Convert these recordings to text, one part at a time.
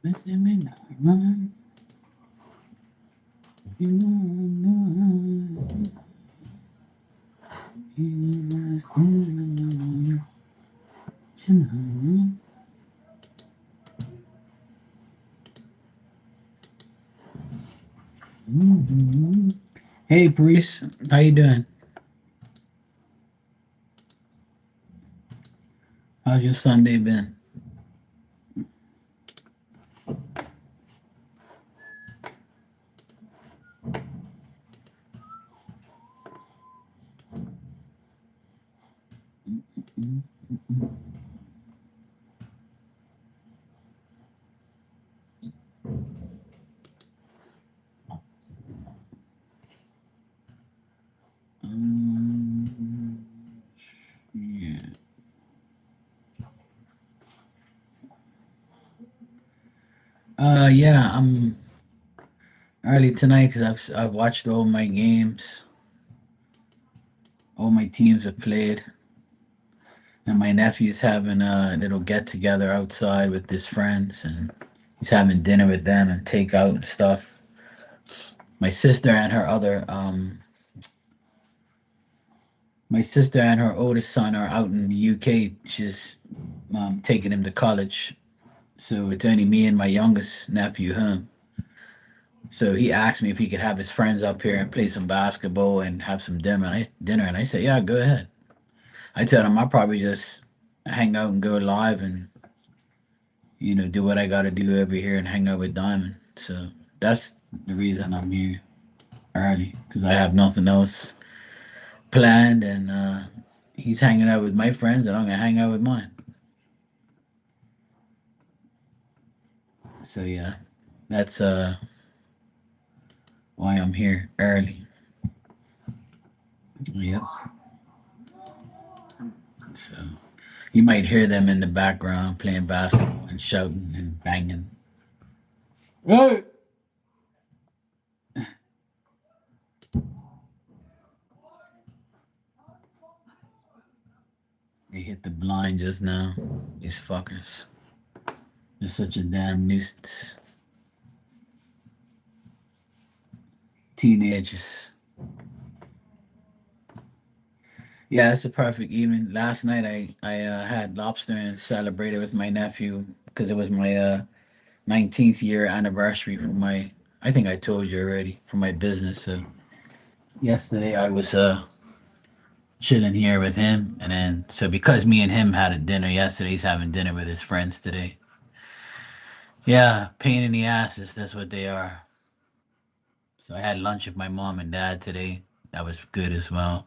Listen me now, man. You know, Hey, Priest, how you doing? How's your Sunday been? Um, yeah. Yeah, I'm early tonight because I've watched all my games. All my teams have played, and my nephew's having a little get together outside with his friends, and he's having dinner with them and takeout and stuff. My sister and her other my sister and her oldest son are out in the UK. She's taking him to college, so it's only me and my youngest nephew home. So he asked me if he could have his friends up here and play some basketball and have some dinner, and I said, "Yeah, go ahead." I told him I'll probably just hang out and go live and do what I got to do over here and hang out with Diamond. So that's the reason I'm here early because I have nothing else planned, and he's hanging out with my friends, and I'm gonna hang out with mine. So yeah, that's why I'm here early. Yep. So you might hear them in the background playing basketball and shouting and banging. Hey! They hit the blind just now. These fuckers. They're such a damn nuisance. Teenagers. Yeah, it's a perfect evening. Last night I had lobster and celebrated with my nephew because it was my 19th year anniversary for my. I think I told you already for my business. So yesterday I was chilling here with him, and then so because me and him had a dinner yesterday, he's having dinner with his friends today. Yeah, pain in the asses. That's what they are. So I had lunch with my mom and dad today. That was good as well.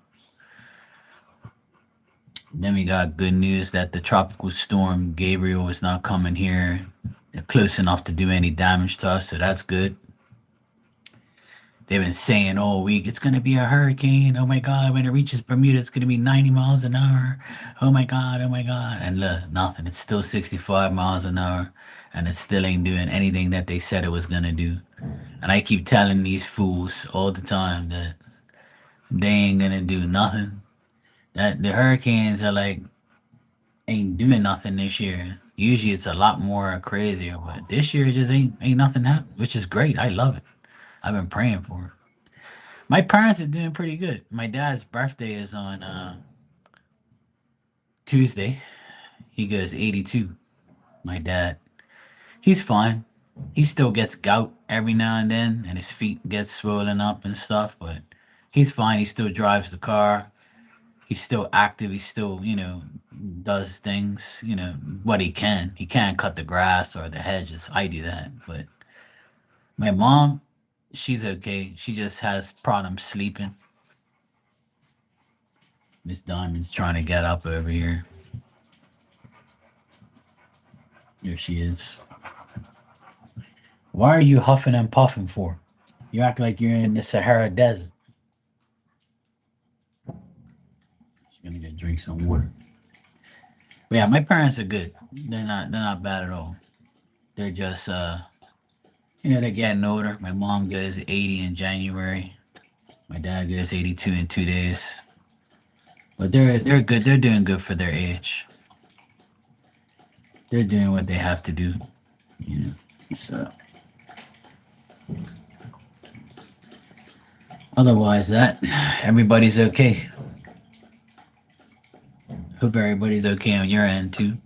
Then we got good news that the tropical storm Gabriel is not coming here close enough to do any damage to us, so that's good. They've been saying all week it's gonna be a hurricane. Oh my god, when it reaches Bermuda, it's gonna be 90 miles an hour. Oh my god. And look, nothing. It's still 65 miles an hour, and it still ain't doing anything that they said it was gonna do. And I keep telling these fools all the time that they ain't gonna do nothing. That the hurricanes are like ain't doing nothing this year. Usually it's a lot more crazier, but this year it just ain't nothing happened, which is great. I love it. I've been praying for it. My parents are doing pretty good. My dad's birthday is on Tuesday. He goes 82. My dad. He's fine. He still gets gout every now and then, and his feet get swollen up and stuff, but he's fine. He still drives the car. He's still active. He still, does things, what he can. He can't cut the grass or the hedges. I do that. But my mom, she's okay. She just has problems sleeping. Miss Diamond's trying to get up over here. Here she is. Why are you huffing and puffing for? You act like you're in the Sahara Desert. She's gonna get drink some water. But yeah, my parents are good. They're not bad at all. They're just they're getting older. My mom goes 80 in January. My dad goes 82 in 2 days. But they're good. They're doing good for their age. They're doing what they have to do. You know. So otherwise, that everybody's okay. Hope everybody's okay on your end too.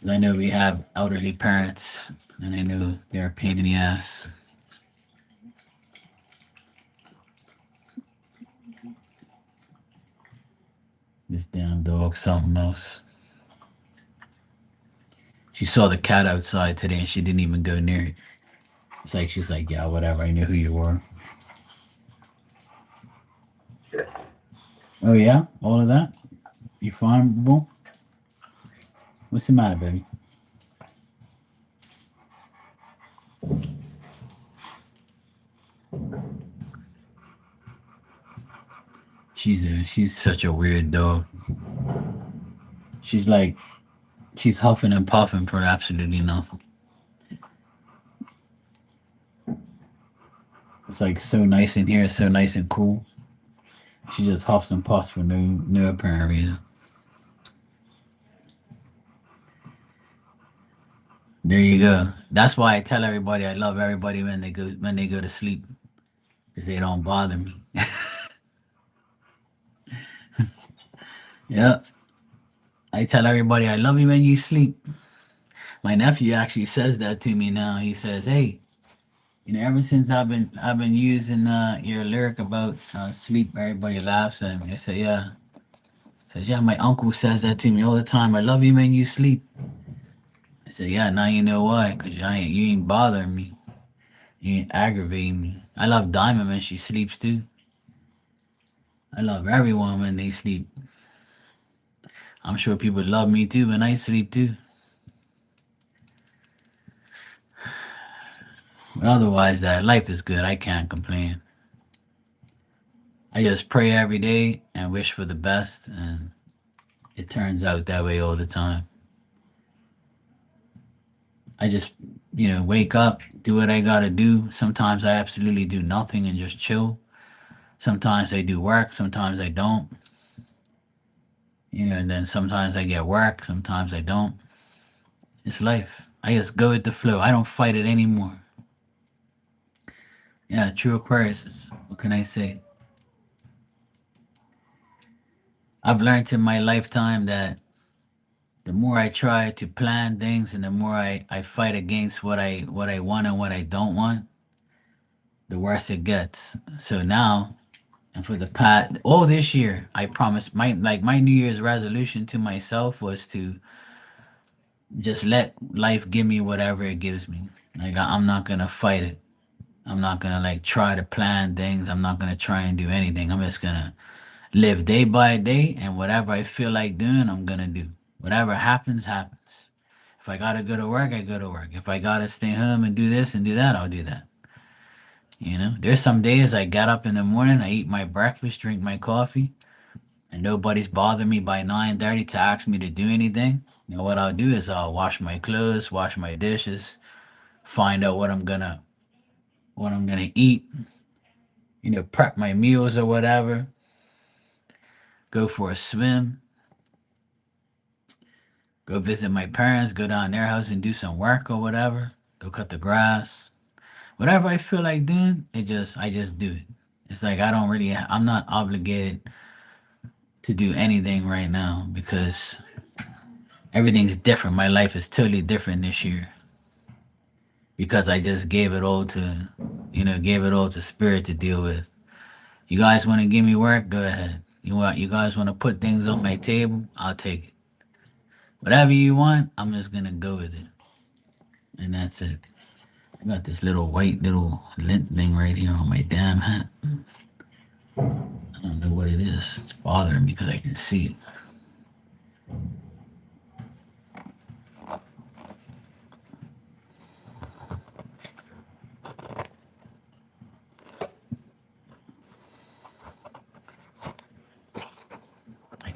'Cause I know we have elderly parents, and I know they're a pain in the ass. This damn dog, something else. She saw the cat outside today, and she didn't even go near it. It's like she's like, yeah, whatever. I knew who you were. Oh yeah, all of that. You fine, boo? What's the matter, baby? She's such a weird dog. She's like she's huffing and puffing for absolutely nothing. It's like so nice in here, so nice and cool. She just huffs and puffs for no apparent reason. There you go. That's why I tell everybody I love everybody when they go to sleep because they don't bother me. Yep. I tell everybody I love you when you sleep. My nephew actually says that to me now. He says, "Hey, ever since I've been using your lyric about sleep, everybody laughs at me." I say, "Yeah." Says, "Yeah, my uncle says that to me all the time. I love you when you sleep." I said, "Yeah, now you know why, cause you ain't bothering me. You ain't aggravating me. I love Diamond when she sleeps too. I love everyone when they sleep. I'm sure people love me too when I sleep too. But otherwise, that life is good. I can't complain. I just pray every day and wish for the best, and it turns out that way all the time. I just, wake up, do what I gotta do. Sometimes I absolutely do nothing and just chill. Sometimes I do work, sometimes I don't. And then sometimes I get work, sometimes I don't. It's life. I just go with the flow. I don't fight it anymore. Yeah, true Aquarius. What can I say? I've learned in my lifetime that the more I try to plan things and the more I fight against what I want and what I don't want, the worse it gets. So now and for the past all this year, I promised my New Year's resolution to myself was to just let life give me whatever it gives me. Like I'm not gonna fight it. I'm not gonna like try to plan things. I'm not gonna try and do anything. I'm just gonna live day by day, and whatever I feel like doing, I'm gonna do. Whatever happens, happens. If I gotta go to work, I go to work. If I gotta stay home and do this and do that, I'll do that. There's some days I get up in the morning, I eat my breakfast, drink my coffee, and nobody's bothering me by 9:30 to ask me to do anything. What I'll do is I'll wash my clothes, wash my dishes, find out what I'm gonna eat, prep my meals or whatever, go for a swim, go visit my parents, go down their house and do some work or whatever, go cut the grass. Whatever I feel like doing, I just do it. It's like I'm not obligated to do anything right now because everything's different. My life is totally different this year because I just gave it all to spirit to deal with. You guys want to give me work? Go ahead. You guys want to put things on my table? I'll take it. Whatever you want, I'm just gonna go with it, and that's it. I got this little white little lint thing right here on my damn hat. I don't know what it is. It's bothering me because I can see it. I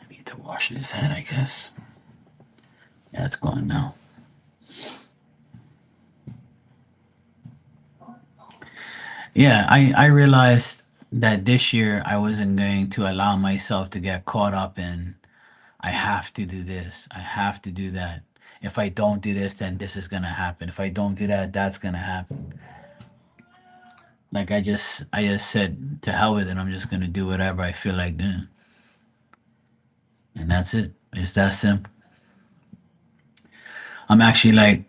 need to wash this hat, I guess. Yeah, it's gone now. Yeah, I realized that this year I wasn't going to allow myself to get caught up in I have to do this, I have to do that. if I don't do this, then this is gonna happen. If I don't do that, that's gonna happen. Like I just said to hell with it. I'm just gonna do whatever I feel like doing, and that's it. It's that simple. I'm actually like,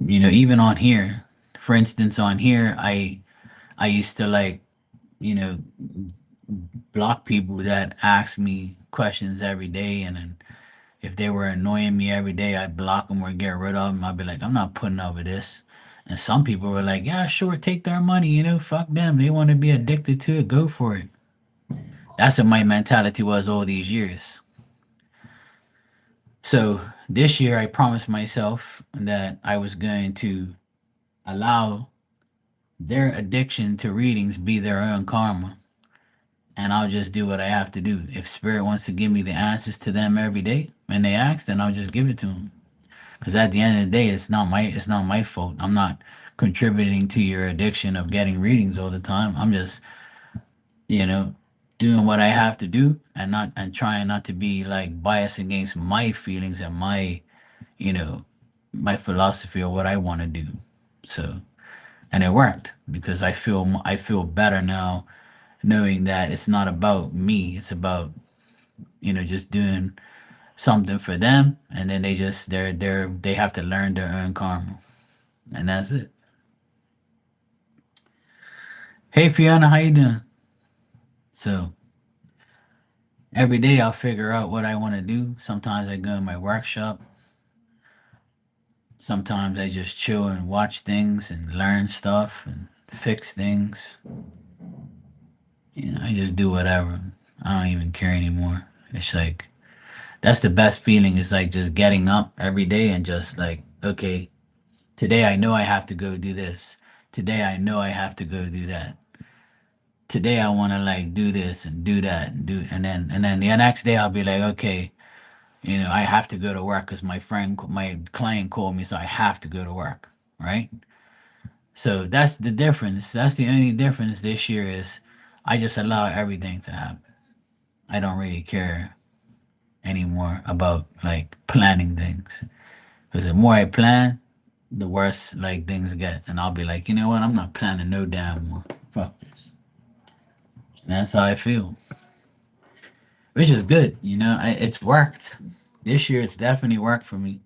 even on here, for instance, on here, I used to like, you know, block people that ask me questions every day, and then if they were annoying me every day, I'd block them or get rid of them. I'd be like, I'm not putting up with this. And some people were like, yeah, sure, take their money, fuck them. They want to be addicted to it, go for it. That's what my mentality was all these years. So this year, I promised myself that I was going to allow their addiction to readings be their own karma. And I'll just do what I have to do. If Spirit wants to give me the answers to them every day and they ask, then I'll just give it to them. Because at the end of the day, it's not my fault. I'm not contributing to your addiction of getting readings all the time. I'm just, you know, doing what I have to do and trying not to be like biased against my feelings and you know, my philosophy or what I want to do. So, and it worked because I feel better now knowing that it's not about me. It's about, just doing something for them, and then they have to learn their own karma, and that's it. Hey Fiona, how you doing? So every day I'll figure out what I want to do. Sometimes I go in my workshop. Sometimes I just chill and watch things and learn stuff and fix things. I just do whatever. I don't even care anymore. It's like that's the best feeling. Is like just getting up every day and just like, okay, today I know I have to go do this. Today I know I have to go do that. Today I want to like do this and do that and then the next day I'll be like, okay, I have to go to work because my client called me, so I have to go to work, right? So that's the difference. That's the only difference this year is I just allow everything to happen. I don't really care anymore about like planning things because the more I plan, the worse like things get, and I'll be like, you know what? I'm not planning no damn more. Fuck this. And that's how I feel, which is good. It's worked. This year, it's definitely worked for me.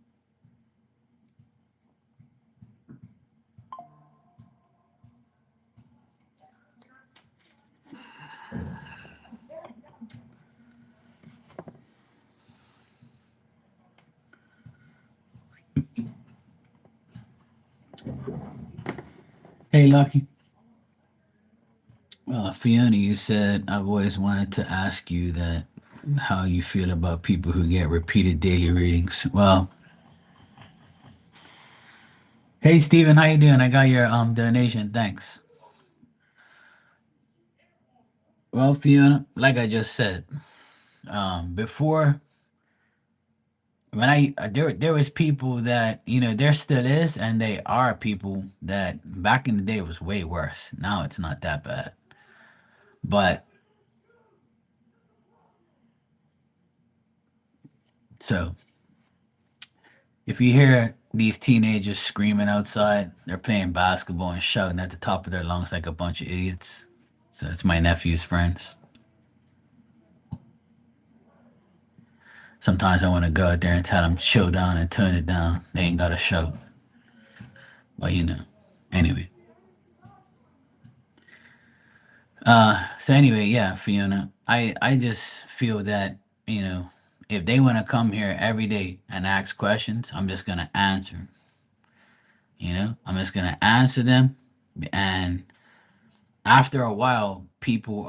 Hey, Lucky. Fiona, you said I've always wanted to ask you that how you feel about people who get repeated daily readings. Well, hey, Steven, how you doing? I got your donation. Thanks. Well, Fiona, like I just said, before when there was people that there still is, and they are people that back in the day was way worse. Now it's not that bad, but so if you hear these teenagers screaming outside, they're playing basketball and shouting at the top of their lungs like a bunch of idiots. So it's my nephew's friends. Sometimes I want to go out there and tell them chill down and turn it down. They ain't got to shout, but anyway. So anyway, yeah, Fiona, I just feel that if they want to come here every day and ask questions, I'm just gonna answer 'em. I'm just gonna answer them, and after a while, people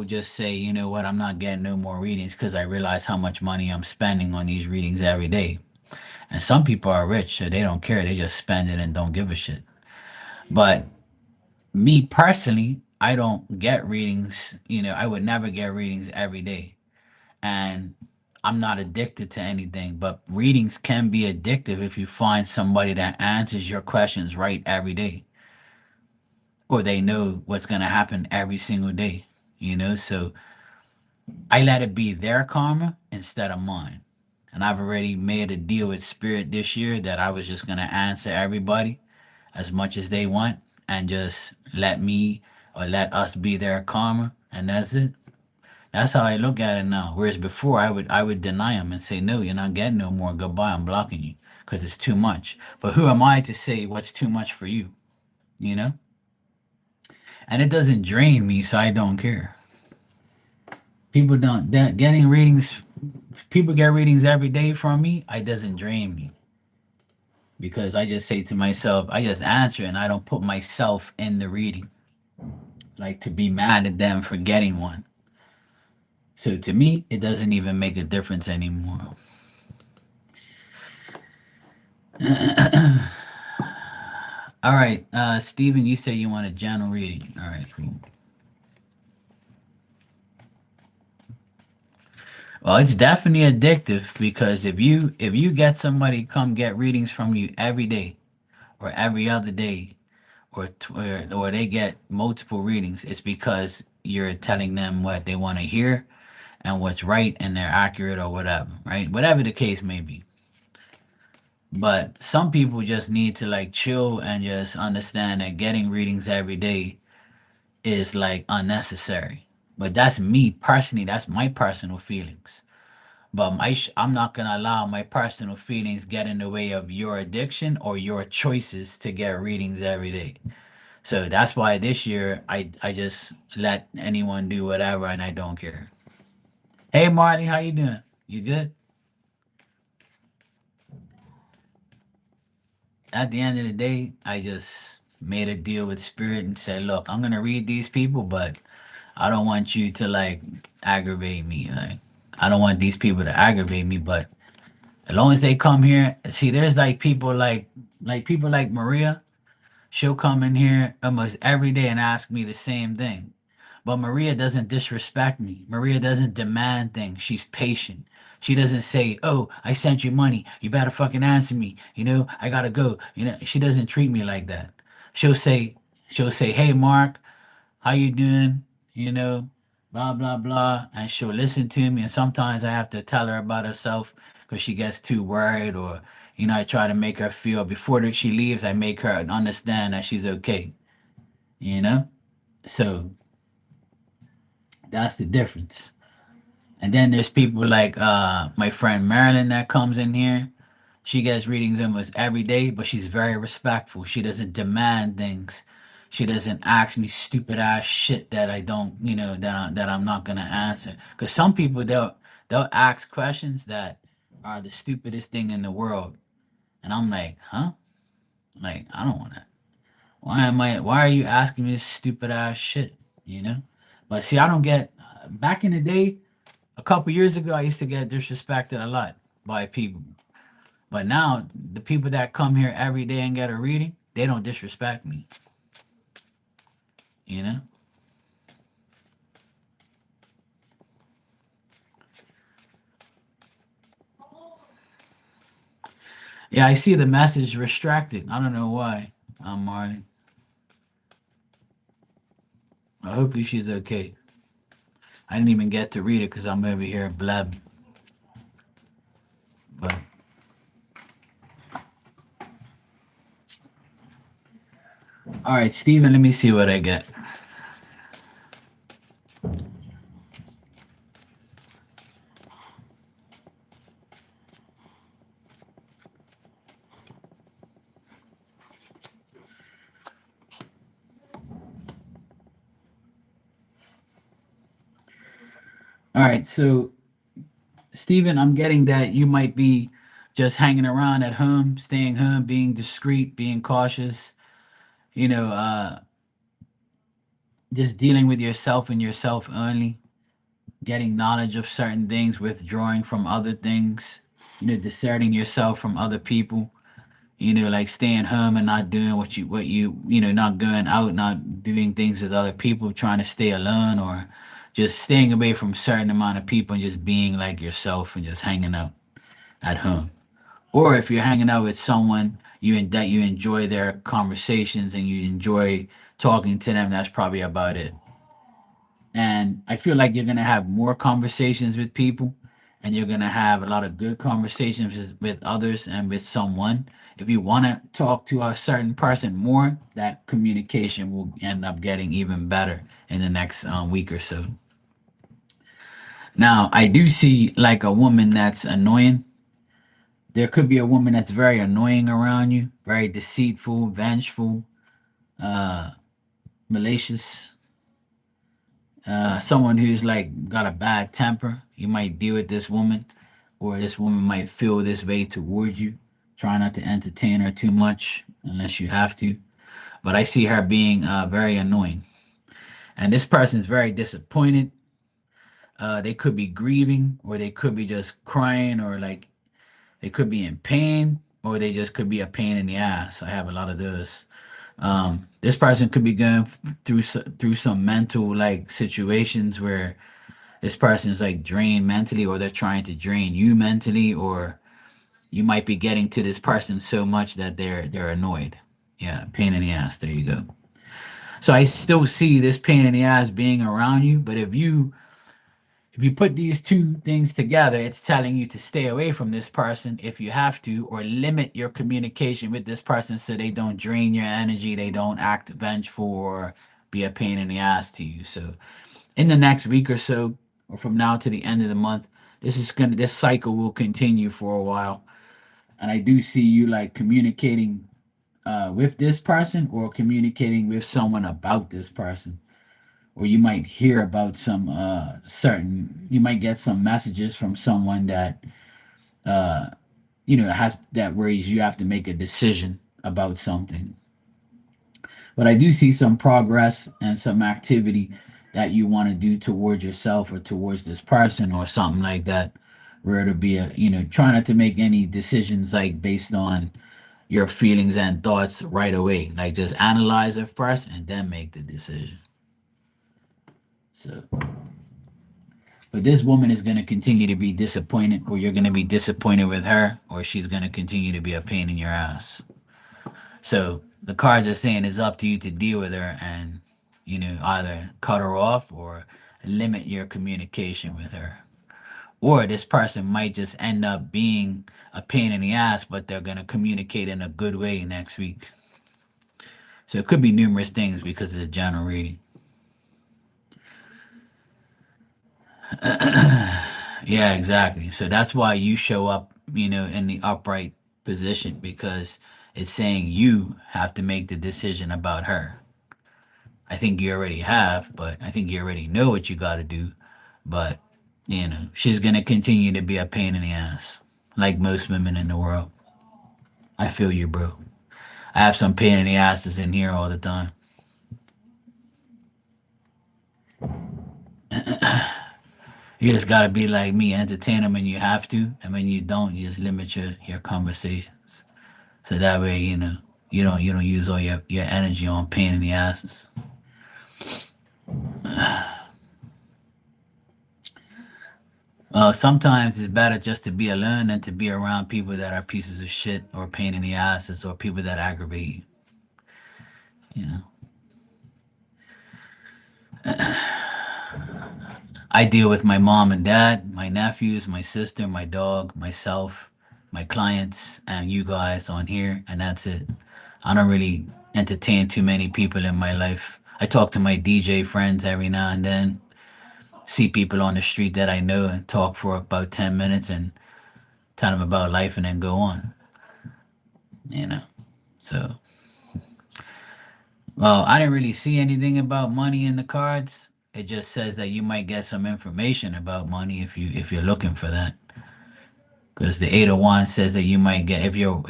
just say, you know what, I'm not getting no more readings because I realize how much money I'm spending on these readings every day. And some people are rich, so they don't care. They just spend it and don't give a shit. But me personally, I don't get readings. I would never get readings every day. And I'm not addicted to anything, but readings can be addictive if you find somebody that answers your questions right every day, or they know what's going to happen every single day. So I let it be their karma instead of mine. And I've already made a deal with Spirit this year that I was just going to answer everybody as much as they want and just let me or let us be their karma. And that's it. That's how I look at it now. Whereas before, I would deny them and say, no, you're not getting no more. Goodbye. I'm blocking you because it's too much. But who am I to say what's too much for you? You know? And it doesn't drain me, so I don't care. People don't that getting readings. People get readings every day from me. It doesn't drain me because I just say to myself, I just answer and I don't put myself in the reading, like to be mad at them for getting one. So to me, it doesn't even make a difference anymore. All right, Steven, you say you want a general reading. All right, cool. Well, it's definitely addictive because if you get somebody come get readings from you every day or every other day or they get multiple readings, it's because you're telling them what they want to hear and what's right and they're accurate or whatever, right? Whatever the case may be. But some people just need to like chill and just understand that getting readings every day is like unnecessary. But that's me personally, that's my personal feelings. But I'm not gonna allow my personal feelings get in the way of your addiction or your choices to get readings every day. So that's why this year I just let anyone do whatever and I don't care. Hey Marty, how you doing? You good? At the end of the day, I just made a deal with Spirit and said, look, I'm gonna read these people, but I don't want you to like aggravate me. Like I don't want these people to aggravate me, but as long as they come here, see, there's like people like Maria. She'll come in here almost every day and ask me the same thing. But Maria doesn't disrespect me. Maria doesn't demand things. She's patient. She doesn't say, "Oh, I sent you money. You better fucking answer me. I gotta go." She doesn't treat me like that. She'll say, she'll say, "Hey, Mark, how you doing?" You know, blah blah blah, and she'll listen to me. And sometimes I have to tell her about herself because she gets too worried, or I try to make her feel before she leaves. I make her understand that she's okay. You know, so that's the difference. And then there's people like my friend Marilyn that comes in here. She gets readings almost every day, but she's very respectful. She doesn't demand things. She doesn't ask me stupid ass shit that I don't, that I'm not gonna answer. Because some people they'll ask questions that are the stupidest thing in the world, and I'm like, huh? Like I don't want to. Why am I? Why are you asking me this stupid ass shit? You know? But see, I don't get. Back in the day, a couple years ago, I used to get disrespected a lot by people. But now, the people that come here every day and get a reading, they don't disrespect me. You know? Yeah, I see the message restricted. I don't know why. I'm Marty. I hope she's okay. I didn't even get to read it because I'm over here blab. But all right, Steven, let me see what I get. All right, so Steven, I'm getting that you might be just hanging around at home, staying home, being discreet, being cautious, you know, uh, just dealing with yourself and yourself only, getting knowledge of certain things, withdrawing from other things, discerning yourself from other people, like staying home and not doing not going out, not doing things with other people, trying to stay alone or just staying away from a certain amount of people and just being like yourself and just hanging out at home. Or if you're hanging out with someone that you enjoy their conversations and you enjoy talking to them, that's probably about it. And I feel like you're gonna have more conversations with people, and you're going to have a lot of good conversations with others and with someone. If you want to talk to a certain person more, that communication will end up getting even better in the next week or so. Now, I do see like a woman that's annoying. There could be a woman that's very annoying around you, very deceitful, vengeful, uh, malicious, someone who's like got a bad temper. You might deal with this woman, or this woman might feel this way towards you. Try not to entertain her too much unless you have to. But I see her being very annoying. And this person's very disappointed. They could be grieving, or they could be just crying, or like they could be in pain, or they just could be a pain in the ass. I have a lot of those. This person could be going through some mental like situations where this person is like drained mentally, or they're trying to drain you mentally, or you might be getting to this person so much that they're annoyed. Yeah, pain in the ass. There you go. So I still see this pain in the ass being around you, but if you put these two things together, it's telling you to stay away from this person if you have to, or limit your communication with this person so they don't drain your energy, they don't act vengeful or be a pain in the ass to you. So in the next week or so, or from now to the end of the month, this cycle will continue for a while. And I do see you like communicating with this person, or communicating with someone about this person, or you might hear about some you might get some messages from someone that uh has that where you have to make a decision about something. But I do see some progress and some activity that you want to do towards yourself or towards this person or something like that, where it'll be try not to make any decisions like based on your feelings and thoughts right away. Like just analyze it first and then make the decision. So, but this woman is going to continue to be disappointed, or you're going to be disappointed with her, or she's going to continue to be a pain in your ass. So the cards are saying it's up to you to deal with her and, either cut her off or limit your communication with her. Or this person might just end up being a pain in the ass, but they're going to communicate in a good way next week. So it could be numerous things because it's a general reading. Yeah, exactly. So that's why you show up, in the upright position, because it's saying you have to make the decision about her. I think you already have, but I think you already know what you got to do. But, she's going to continue to be a pain in the ass, like most women in the world. I feel you, bro. I have some pain in the asses in here all the time. You just got to be like me, entertain them when you have to. And when you don't, you just limit your conversations. So that way, you don't use all your energy on pain in the asses. Sometimes it's better just to be alone than to be around people that are pieces of shit or pain in the asses or people that aggravate you. You know, I deal with my mom and dad, my nephews, my sister, my dog, myself, my clients, and you guys on here, and that's it. I don't really entertain too many people in my life. I talk to my DJ friends every now and then, see people on the street that I know and talk for about 10 minutes and tell them about life and then go on, you know. So, well, I didn't really see anything about money in the cards. It just says that you might get some information about money if you're looking for that. Because the 8 of Wands says that you might get if you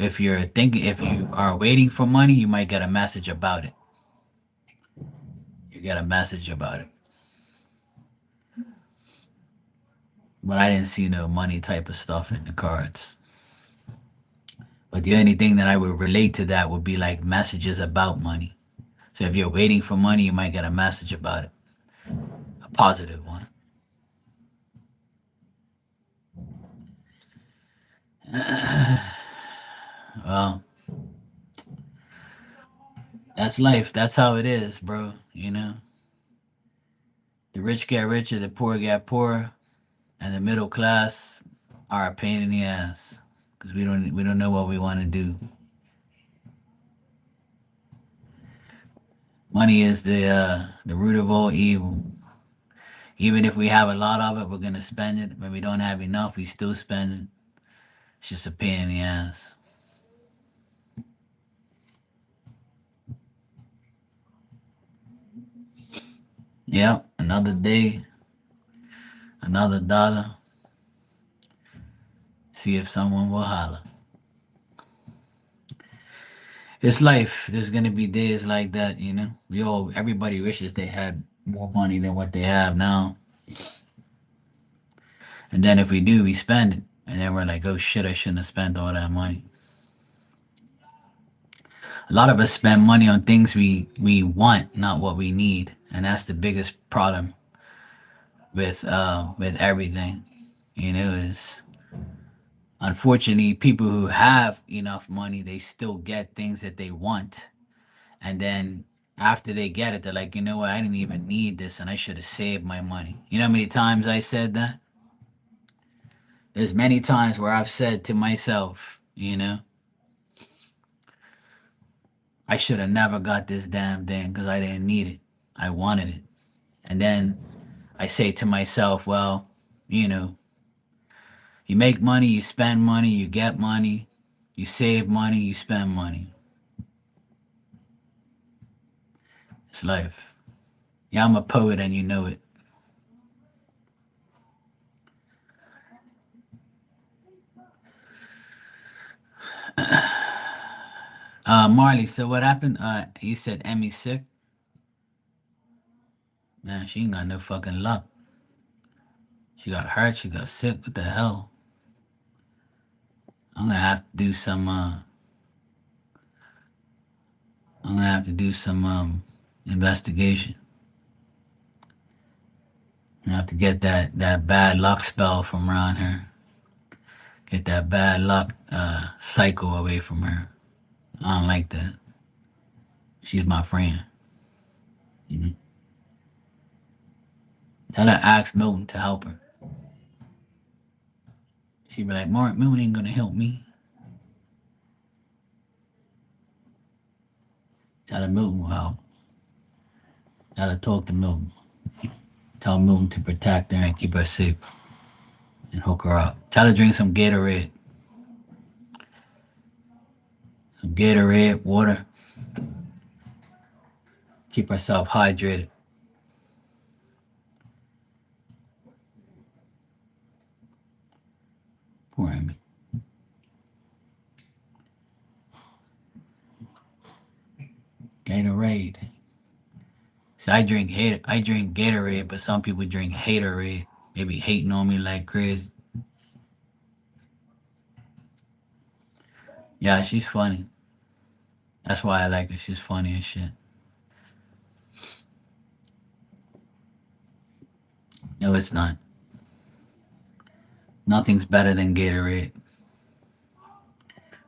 are waiting for money, you might get a message about it. You get a message about it. But I didn't see no money type of stuff in the cards. But the only thing that I would relate to that would be like messages about money. So if you're waiting for money, you might get a message about it, a positive one. Well, that's life. That's how it is, bro. The rich get richer, the poor get poorer. And the middle class are a pain in the ass because we don't know what we want to do. Money is the root of all evil. Even if we have a lot of it, we're gonna spend it. When we don't have enough, we still spend it. It's just a pain in the ass. Yep, another day, another dollar. See if someone will holler. It's life. There's gonna be days like that, you know. Everybody wishes they had more money than what they have now. And then if we do, we spend it. And then we're like, oh shit, I shouldn't have spent all that money. A lot of us spend money on things we want, not what we need. And that's the biggest problem with everything. You know, is unfortunately people who have enough money, they still get things that they want. And then after they get it, they're like, you know what, I didn't even need this and I should have saved my money. You know how many times I said that? There's many times where I've said to myself, you know, I should have never got this damn thing because I didn't need it. I wanted it. And then I say to myself, well, you know, you make money, you spend money, you get money, you save money, you spend money. It's life. Yeah, I'm a poet and you know it. Marley, so what happened? You said Emmy's sick? Man, she ain't got no fucking luck. She got hurt, she got sick. What the hell? I'm gonna have to do some I'm gonna have to do some investigation. I have to get that bad luck spell from around her. Get that bad luck cycle away from her. I don't like that. She's my friend. You know? Tell her ask Milton to help her. She'd be like, Mark, Milton ain't gonna help me. Tell her Milton will help. Tell her talk to Milton. Tell Milton to protect her and keep her safe and hook her up. Tell her drink some Gatorade. Some Gatorade, water. Keep herself hydrated. Poor Emmy. Gatorade. See, I drink Gatorade, but some people drink Haterade. They be hating on me like crazy. Yeah, she's funny. That's why I like her. She's funny and shit. No, it's not. Nothing's better than Gatorade.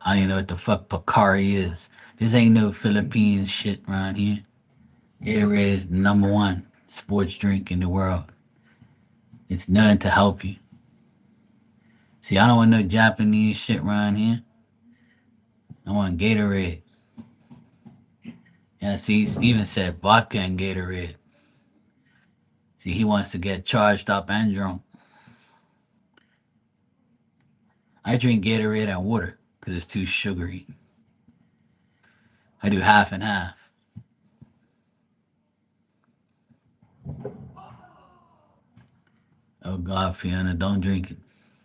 I don't even know what the fuck Pocari is. This ain't no Philippines shit around here. Gatorade is the number one sports drink in the world. It's nothing to help you. See, I don't want no Japanese shit around here. I want Gatorade. Yeah, see, Steven said vodka and Gatorade. See, he wants to get charged up and drunk. I drink Gatorade and water because it's too sugary. I do half and half. Oh God, Fiona, don't drink it.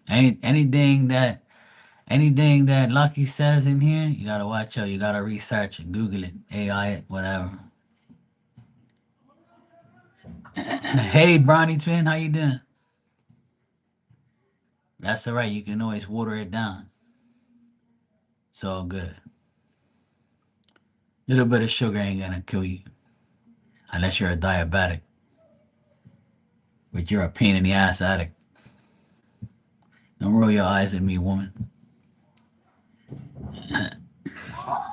Anything that Lucky says in here, you gotta watch out. You gotta research it, Google it, AI it, whatever. Hey, Bronny Twin, how you doing? That's all right. You can always water it down. It's all good. Little bit of sugar ain't gonna kill you unless you're a diabetic, but you're a pain in the ass addict. Don't roll your eyes at me, woman.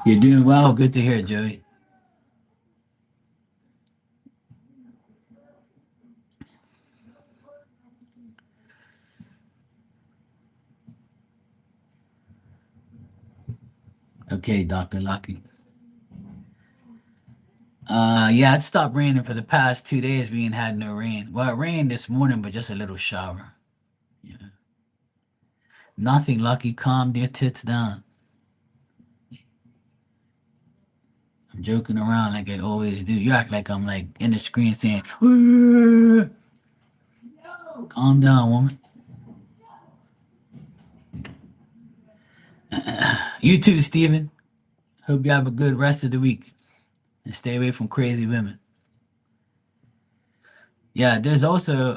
You're doing well. Good to hear, Joey. Okay, Dr. Lucky. Yeah, it stopped raining for the past 2 days. We ain't had no rain. Well, it rained this morning, but just a little shower. Yeah. Nothing, Lucky. Calm their tits down. I'm joking around like I always do. You act like I'm like in the screen saying, "Calm down, woman." You too, Steven. Hope you have a good rest of the week and stay away from crazy women. Yeah, there's also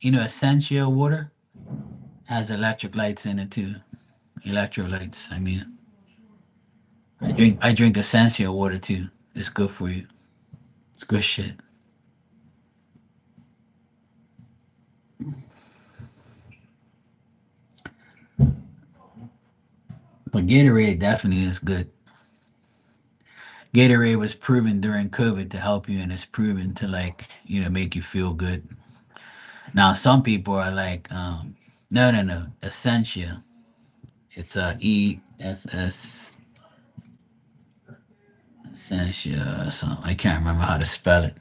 Essentia water has electric lights in it too. Electrolytes. I mean, I drink Essentia water too. It's good for you. It's good shit. But Gatorade definitely is good. Gatorade was proven during COVID to help you, and it's proven to make you feel good. Now some people are like, no, no, no, Essentia. It's ESS Essentia or something. I can't remember how to spell it.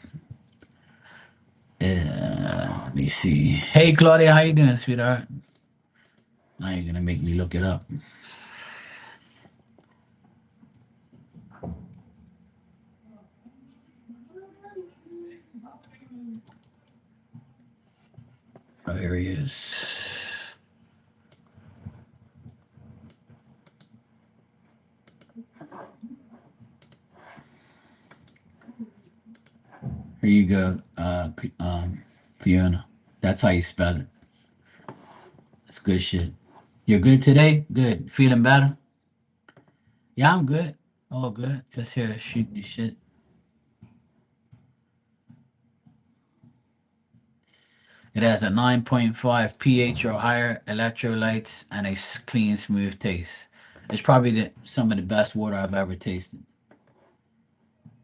Let me see. Hey Claudia, how you doing, sweetheart? Now you're gonna make me look it up. Oh, here he is. Here you go, Fiona. That's how you spell it. That's good shit. You're good today? Good. Feeling better? Yeah, I'm good. All good. Just here shooting the shit. It has a 9.5 pH or higher, electrolytes, and a clean, smooth taste. It's probably some of the best water I've ever tasted.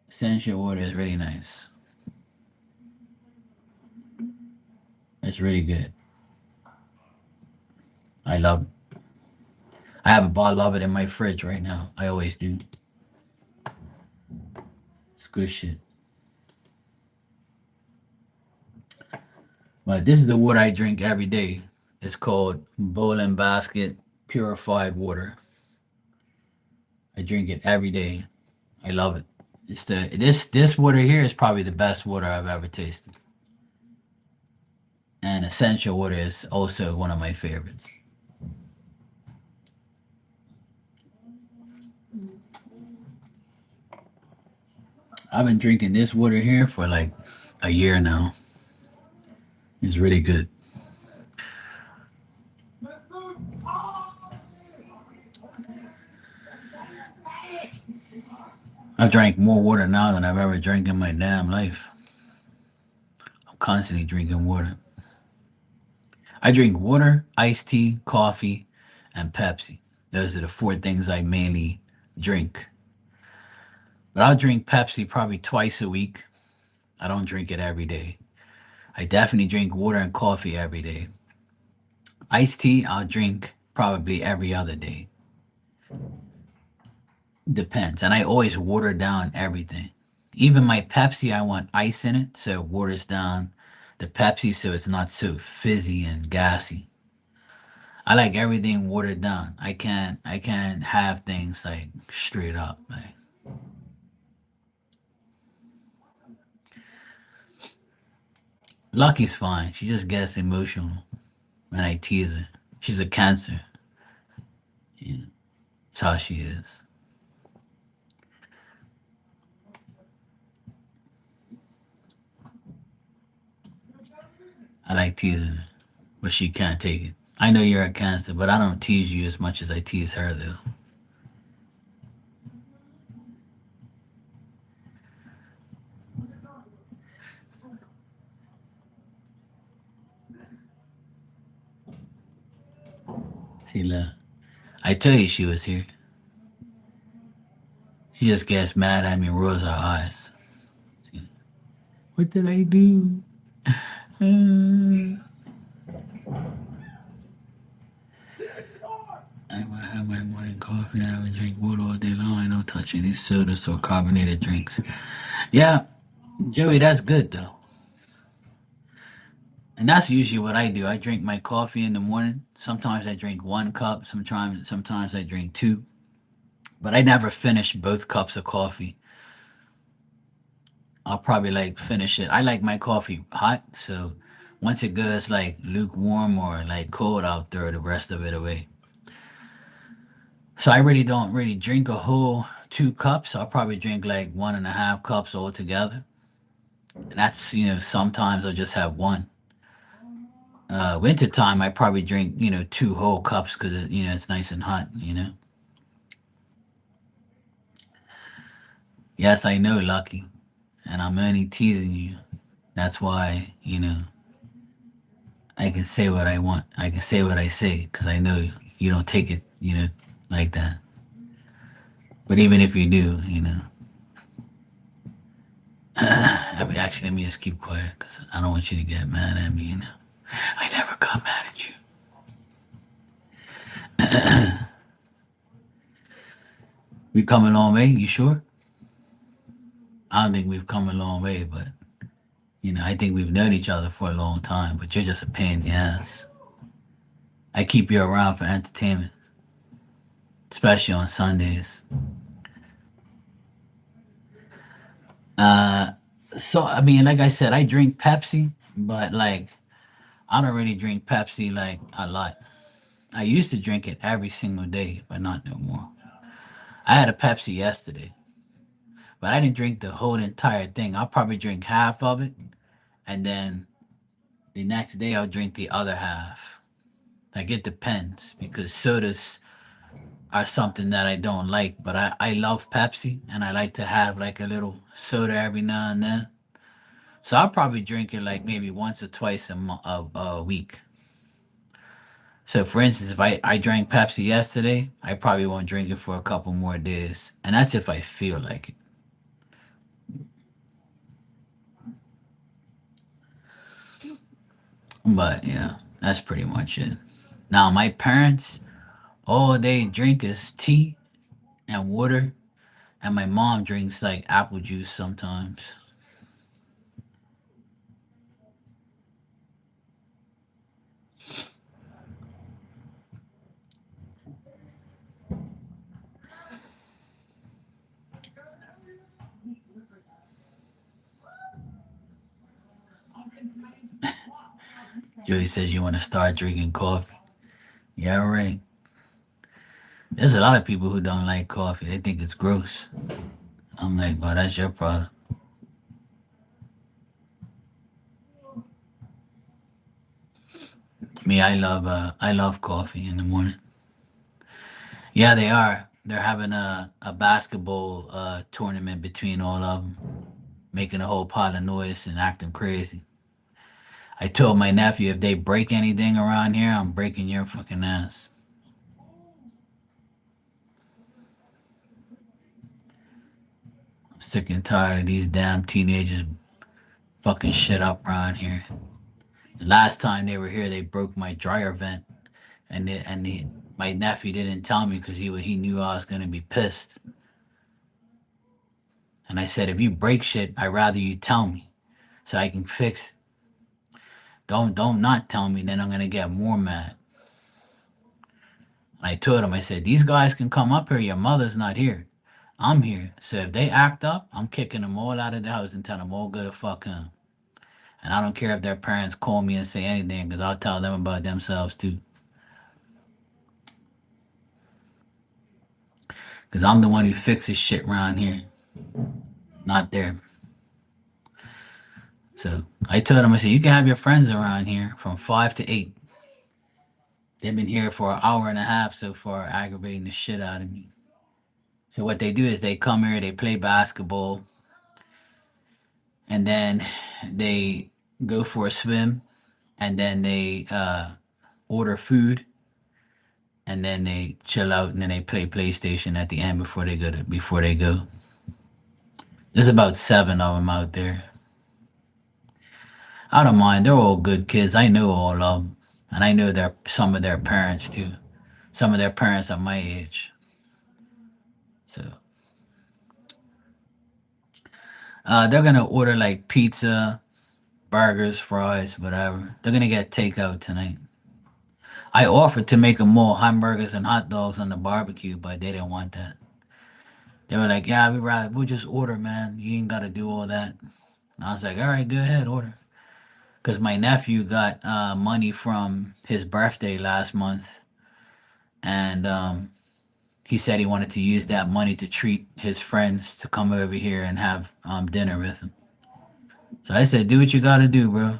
Essential water is really nice. It's really good. I love it. I have a bottle of it in my fridge right now. I always do. It's good shit. But this is the water I drink every day. It's called Bowling Basket Purified Water. I drink it every day. I love it. This water here is probably the best water I've ever tasted. And essential water is also one of my favorites. I've been drinking this water here for like a year now. It's really good. I've drank more water now than I've ever drank in my damn life. I'm constantly drinking water. I drink water, iced tea, coffee, and Pepsi. Those are the four things I mainly drink. But I'll drink Pepsi probably twice a week. I don't drink it every day. I definitely drink water and coffee every day. Iced tea, I'll drink probably every other day. Depends. And I always water down everything. Even my Pepsi, I want ice in it, so it waters down the Pepsi so it's not so fizzy and gassy. I like everything watered down. I can't have things like straight up. Like Lucky's fine. She just gets emotional when I tease her. She's a cancer. You know, that's how she is. I like teasing her, but she can't take it. I know you're a cancer, but I don't tease you as much as I tease her though. See, look, I tell you she was here. She just gets mad at me and rolls her eyes. See, what did I do? Uh, have my morning coffee. I would drink water all day long. I don't touch any sodas or carbonated drinks. Yeah, Joey, that's good though. And that's usually what I do. I drink my coffee in the morning. Sometimes I drink one cup. Sometimes I drink two. But I never finish both cups of coffee. I'll probably like finish it. I like my coffee hot, so once it goes like lukewarm or like cold, I'll throw the rest of it away. So I really don't really drink a whole 2 cups. I'll probably drink like 1.5 cups altogether. And that's, sometimes I'll just have one. Winter time, I probably drink, 2 whole cups because it's nice and hot. Yes, I know, Lucky, and I'm only teasing you. That's why, I can say what I want. I can say what I say because I know you don't take it, like that. But even if you do, I mean, actually, let me just keep quiet because I don't want you to get mad at me. I never got mad at you. We come a long way. You sure? I don't think we've come a long way, but I think we've known each other for a long time. But you're just a pain in the ass. I keep you around for entertainment, especially on Sundays. Uh, so I mean, like I said, I drink Pepsi, but like I don't really drink Pepsi like a lot. I used to drink it every single day, but not no more. I had a Pepsi yesterday, but I didn't drink the whole entire thing. I'll probably drink half of it, and then the next day I'll drink the other half. Like it depends because sodas are something that I don't like, but I love Pepsi and I like to have like a little soda every now and then. So I'll probably drink it like maybe once or twice a week. So for instance, if I drank Pepsi yesterday, I probably won't drink it for a couple more days. And that's if I feel like it. But yeah, that's pretty much it. Now my parents, all they drink is tea and water, and my mom drinks like apple juice sometimes. Joey says you want to start drinking coffee. Yeah, right. There's a lot of people who don't like coffee. They think it's gross. I'm like, well, that's your problem. Me, I love coffee in the morning. Yeah, they are. They're having a basketball tournament between all of them, making a whole pile of noise and acting crazy. I told my nephew if they break anything around here, I'm breaking your fucking ass. I'm sick and tired of these damn teenagers fucking shit up around here. The last time they were here, they broke my dryer vent, my nephew didn't tell me because he knew I was gonna be pissed. And I said, if you break shit, I'd rather you tell me so I can fix it. Don't not tell me, then I'm gonna get more mad. I told him, I said, these guys can come up here. Your mother's not here. I'm here. So if they act up, I'm kicking them all out of the house and tell them all go to fuck home. And I don't care if their parents call me and say anything because I'll tell them about themselves too. Because I'm the one who fixes shit around here, not there. So I told him, I said, you can have your friends around here from 5 to 8. They've been here for an hour and a half so far, aggravating the shit out of me. So what they do is they come here, they play basketball, and then they go for a swim, and then they order food, and then they chill out, and then they play PlayStation at the end before they go. There's about 7 of them out there. I don't mind. They're all good kids. I know all of them, and I know some of their parents too. Some of their parents are my age. So they're gonna order like pizza, burgers, fries, whatever. They're gonna get takeout tonight. I offered to make them more hamburgers and hot dogs on the barbecue, but they didn't want that. They were like, "Yeah, we'll just order, man. You ain't gotta do all that." And I was like, "All right, go ahead, order." Because my nephew got money from his birthday last month, and he said he wanted to use that money to treat his friends to come over here and have dinner with him. So I said, "Do what you gotta do, bro."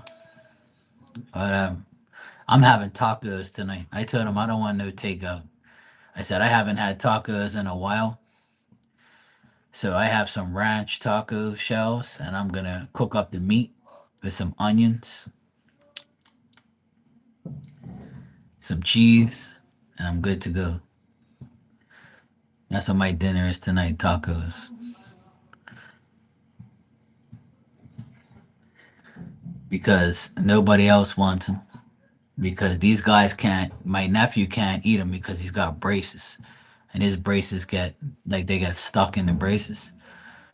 But I'm having tacos tonight. I told him I don't want no takeout. I said I haven't had tacos in a while. So I have some ranch taco shells and I'm gonna cook up the meat with some onions, some cheese, and I'm good to go. That's what my dinner is tonight, tacos. Because nobody else wants them. Because these guys can't, my nephew can't eat them because he's got braces. And his braces get, like, they get stuck in the braces.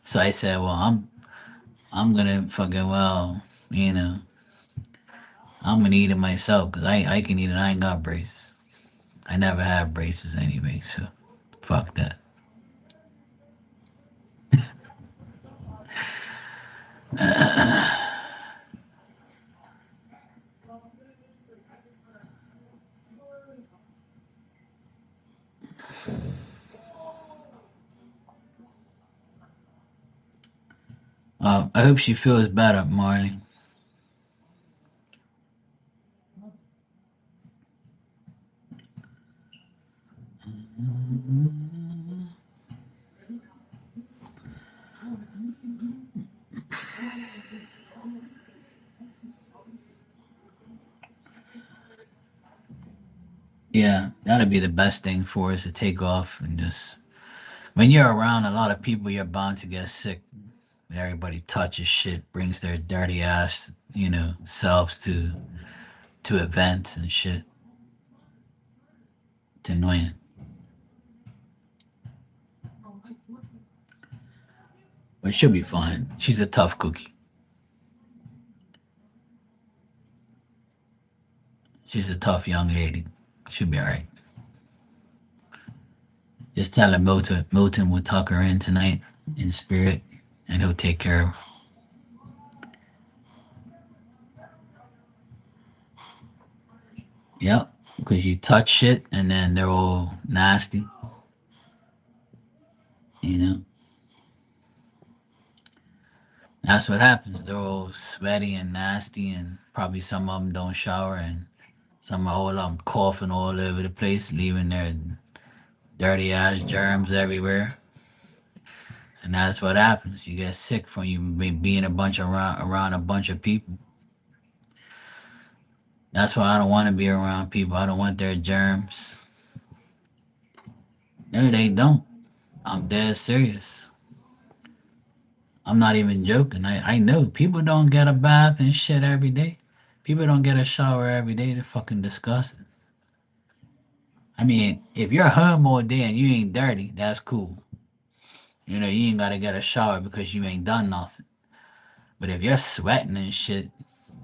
So I said, well, I'm gonna fucking, well, you know, I'm gonna eat it myself because I can eat it. I ain't got braces. I never had braces anyway, so fuck that. I hope she feels better, Marley. Yeah, that'd be the best thing for us to take off and just. When you're around a lot of people, you're bound to get sick. Everybody touches shit, brings their dirty ass, selves to events and shit. It's annoying, but she'll be fine. She's a tough cookie. She's a tough young lady. She'll be all right. Just tell her Milton will tuck her in tonight in spirit, and he'll take care of her. Yep, because you touch shit and then they're all nasty. You know, that's what happens. They're all sweaty and nasty, and probably some of them don't shower, and some all of them coughing all over the place, leaving their dirty ass germs everywhere. And that's what happens. You get sick from you being a bunch around a bunch of people. That's why I don't want to be around people. I don't want their germs. No, they don't. I'm dead serious. I'm not even joking. I know people don't get a bath and shit every day. People don't get a shower every day. They're fucking disgusting. I mean, if you're home all day and you ain't dirty, that's cool. You ain't gotta get a shower because you ain't done nothing. But if you're sweating and shit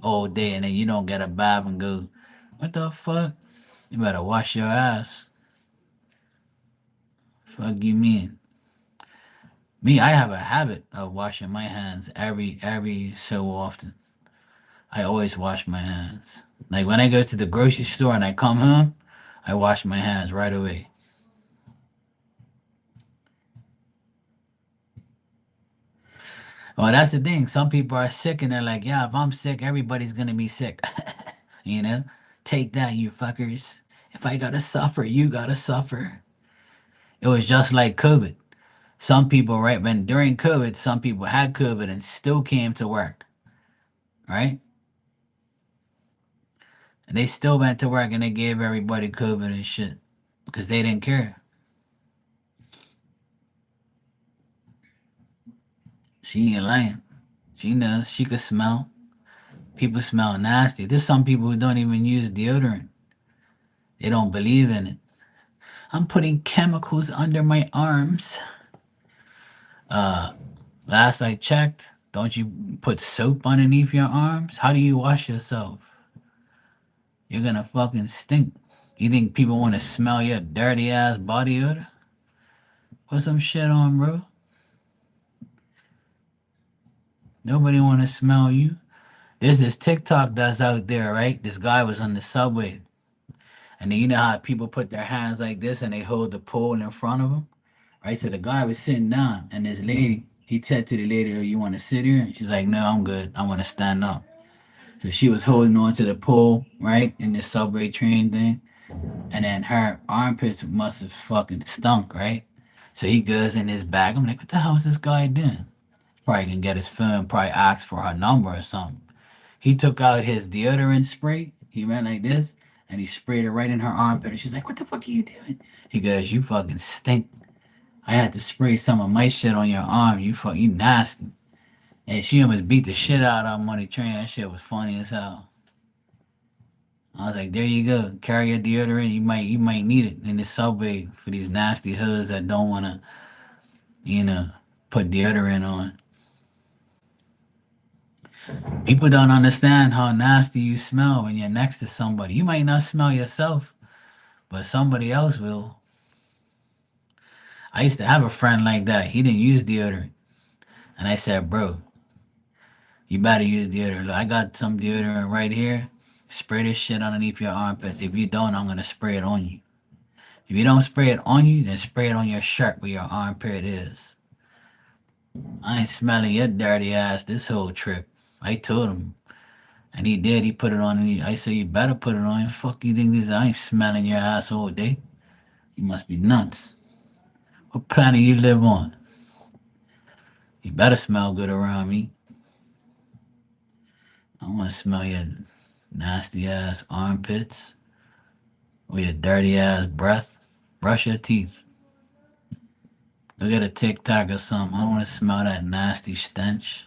all day and then you don't get a bath and go, what the fuck? You better wash your ass. Fuck you mean? Me, I have a habit of washing my hands every so often. I always wash my hands. Like when I go to the grocery store and I come home, I wash my hands right away. Well, that's the thing. Some people are sick and they're like, yeah, if I'm sick, everybody's gonna be sick. you know? Take that, you fuckers. If I gotta suffer, you gotta suffer. It was just like COVID. Some people, right, when during COVID, some people had COVID and still came to work, right? And they still went to work and they gave everybody COVID and shit because they didn't care. She ain't lying. She knows. She could smell. People smell nasty. There's some people who don't even use deodorant. They don't believe in it. I'm putting chemicals under my arms. Uh, Last I checked, don't you put soap underneath your arms? How do you wash yourself? You're gonna fucking stink. You think people want to smell your dirty ass body odor? Put some shit on, bro. Nobody want to smell you. There's this TikTok that's out there, right? This guy was on the subway, and then you know how people put their hands like this and they hold the pole in front of them, right? So the guy was sitting down, and this lady, he said to the lady, "Oh, you want to sit here?" And she's like, "No, I'm good. I want to stand up." So she was holding on to the pole, right, in the subway train thing, and then her armpits must have fucking stunk, right? So he goes in his bag. I'm like, what the hell is this guy doing? Probably can get his phone, probably ask for her number or something. He took out his deodorant spray. He went like this, and he sprayed it right in her armpit. And she's like, "What the fuck are you doing?" He goes, "You fucking stink. I had to spray some of my shit on your arm. You nasty." And she almost beat the shit out of him on the train. That shit was funny as hell. I was like, "There you go. Carry your deodorant. You might need it in the subway for these nasty hoods that don't wanna, you know, put deodorant on." People don't understand how nasty you smell when you're next to somebody. You might not smell yourself, but somebody else will. I used to have a friend like that. He didn't use deodorant. And I said, "Bro, you better use deodorant. Look, I got some deodorant right here. Spray this shit underneath your armpits. If you don't, I'm going to spray it on you. If you don't spray it on you, then spray it on your shirt where your armpit is. I ain't smelling your dirty ass this whole trip." I told him. And he did. He put it on. And I said, "You better put it on. Fuck you think this? I ain't smelling your ass all day. You must be nuts. What planet you live on? You better smell good around me. I want to smell your nasty ass armpits or your dirty ass breath. Brush your teeth. Look at a TikTok or something. I want to smell that nasty stench."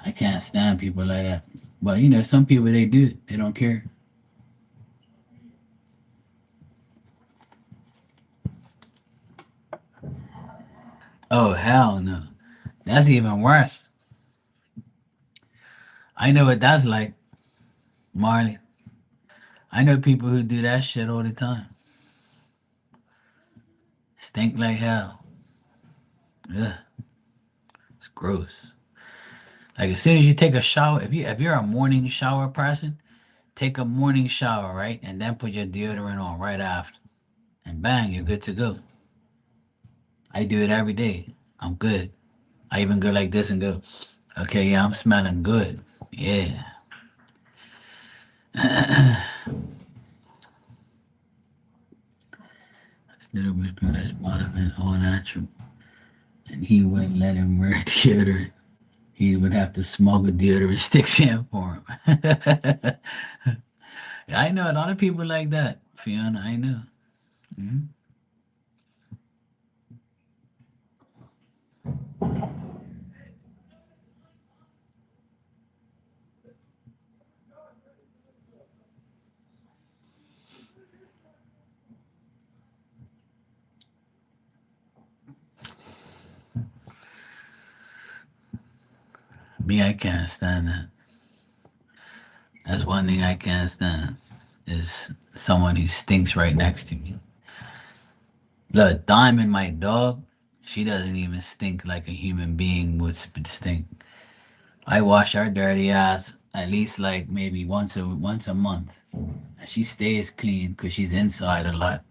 I can't stand people like that. But you know, some people they do it. They don't care. Oh hell no. That's even worse. I know what that's like, Marley. I know people who do that shit all the time. Stink like hell. Ugh, it's gross. Like as soon as you take a shower, if you're a morning shower person, take a morning shower, right? And then put your deodorant on right after. And bang, you're good to go. I do it every day. I'm good. I even go like this and go, "Okay, yeah, I'm smelling good. Yeah." This little was girl, his mother been all natural. And he wouldn't let him wear deodorant. He would have to smuggle deodorant sticks in for him. I know a lot of people like that, Fiona. I know. Mhm. Me, I can't stand that. That's one thing I can't stand is someone who stinks right next to me. Look, Diamond, my dog, she doesn't even stink like a human being would stink. I wash her dirty ass at least like maybe once a month. And she stays clean because she's inside a lot.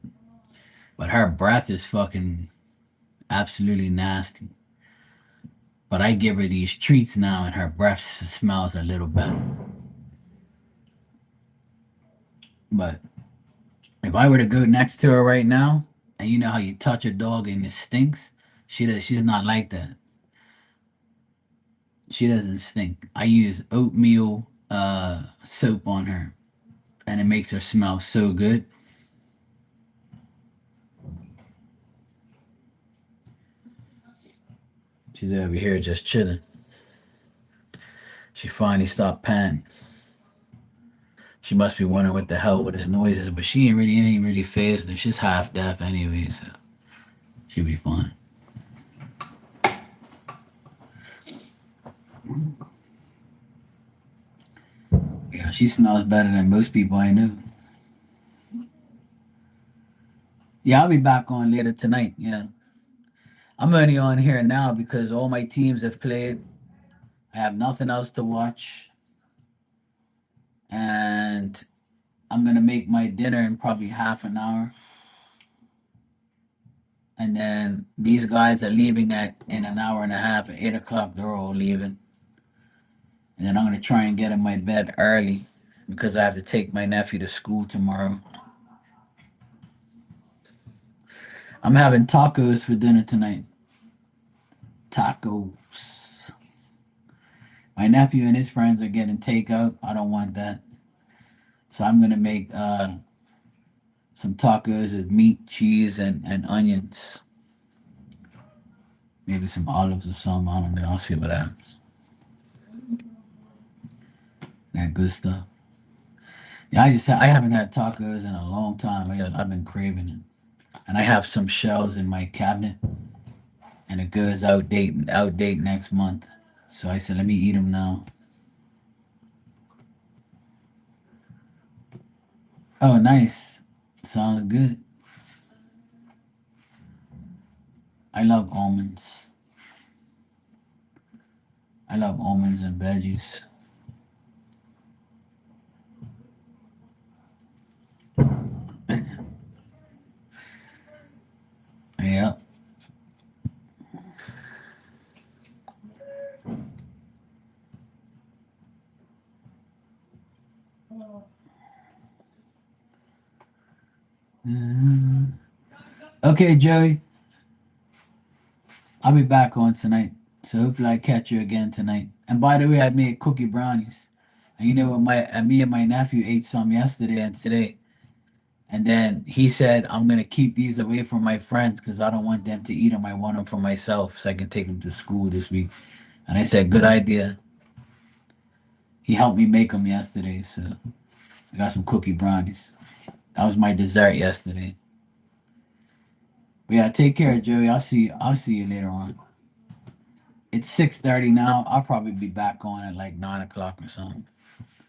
But her breath is fucking absolutely nasty. But I give her these treats now, and her breath smells a little better. But if I were to go next to her right now, and you know how you touch a dog and it stinks, she's not like that. She doesn't stink. I use oatmeal soap on her, and it makes her smell so good. She's over here just chilling. She finally stopped panting. She must be wondering what the hell with his noises, but she ain't really phased, and she's half deaf anyway, so she'll be fine. Yeah, she smells better than most people I know. Yeah, I'll be back on later tonight. Yeah, I'm only on here now because all my teams have played. I have nothing else to watch, and I'm gonna make my dinner in probably half an hour. And then these guys are leaving at in an hour and a half. At 8 o'clock, they're all leaving. And then I'm gonna try and get in my bed early because I have to take my nephew to school tomorrow. I'm having tacos for dinner tonight. Tacos. My nephew and his friends are getting takeout. I don't want that. So I'm gonna make some tacos with meat, cheese, and onions. Maybe some olives or something. I don't know. I'll see what happens. That good stuff. Yeah, I haven't had tacos in a long time. I've been craving it, and I have some shells in my cabinet, and it goes outdate next month. So I said, let me eat them now. Oh, nice. Sounds good. I love almonds. I love almonds and veggies. Yeah. Mm. Okay, Joey. I'll be back on tonight. So hopefully I catch you again tonight. And by the way, I made cookie brownies. And you know what? Me and my nephew ate some yesterday and today. And then he said, I'm gonna keep these away from my friends because I don't want them to eat them. I want them for myself so I can take them to school this week. And I said, good idea. He helped me make them yesterday, so I got some cookie brownies. That was my dessert yesterday. But yeah, take care, Joey. I'll see you later on. It's 6:30 now. I'll probably be back on at like 9 o'clock or something.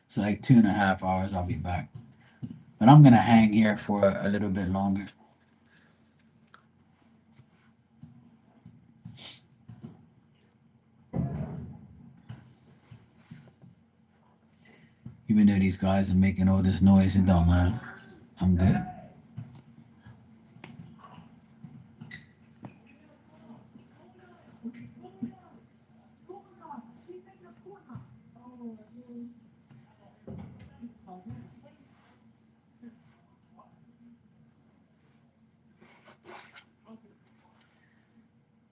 So like 2.5 hours I'll be back. But I'm gonna hang here for a little bit longer. Even though these guys are making all this noise, it don't matter. I'm good.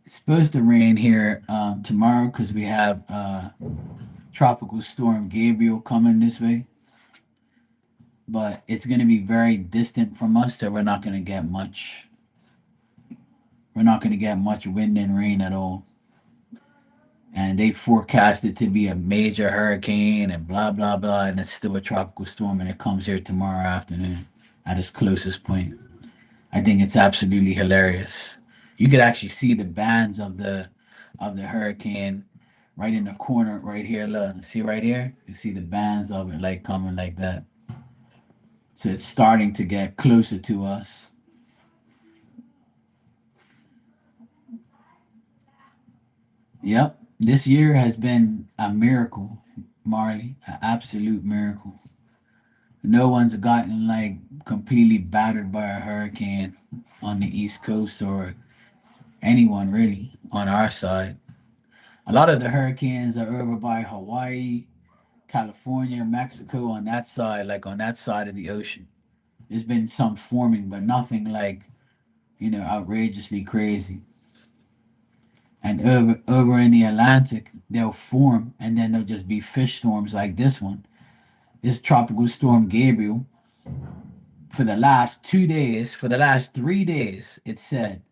It's supposed to rain here tomorrow because we have tropical storm Gabriel coming this way, but it's going to be very distant from us, so we're not going to get much. We're not going to get much wind and rain at all. And they forecast it to be a major hurricane and blah blah blah, and it's still a tropical storm, and it comes here tomorrow afternoon at its closest point. I think it's absolutely hilarious. You could actually see the bands of the hurricane right in the corner right here. Look, see right here? You see the bands of it like coming like that. So it's starting to get closer to us. Yep. This year has been a miracle, Marley. An absolute miracle. No one's gotten like completely battered by a hurricane on the East Coast or anyone really on our side. A lot of the hurricanes are over by Hawaii, California, Mexico on that side, like on that side of the ocean. There's been some forming, but nothing like, outrageously crazy. And over in the Atlantic, they'll form and then there'll just be fish storms like this one. This tropical storm Gabriel, for the last 2 days, for the last 3 days, it said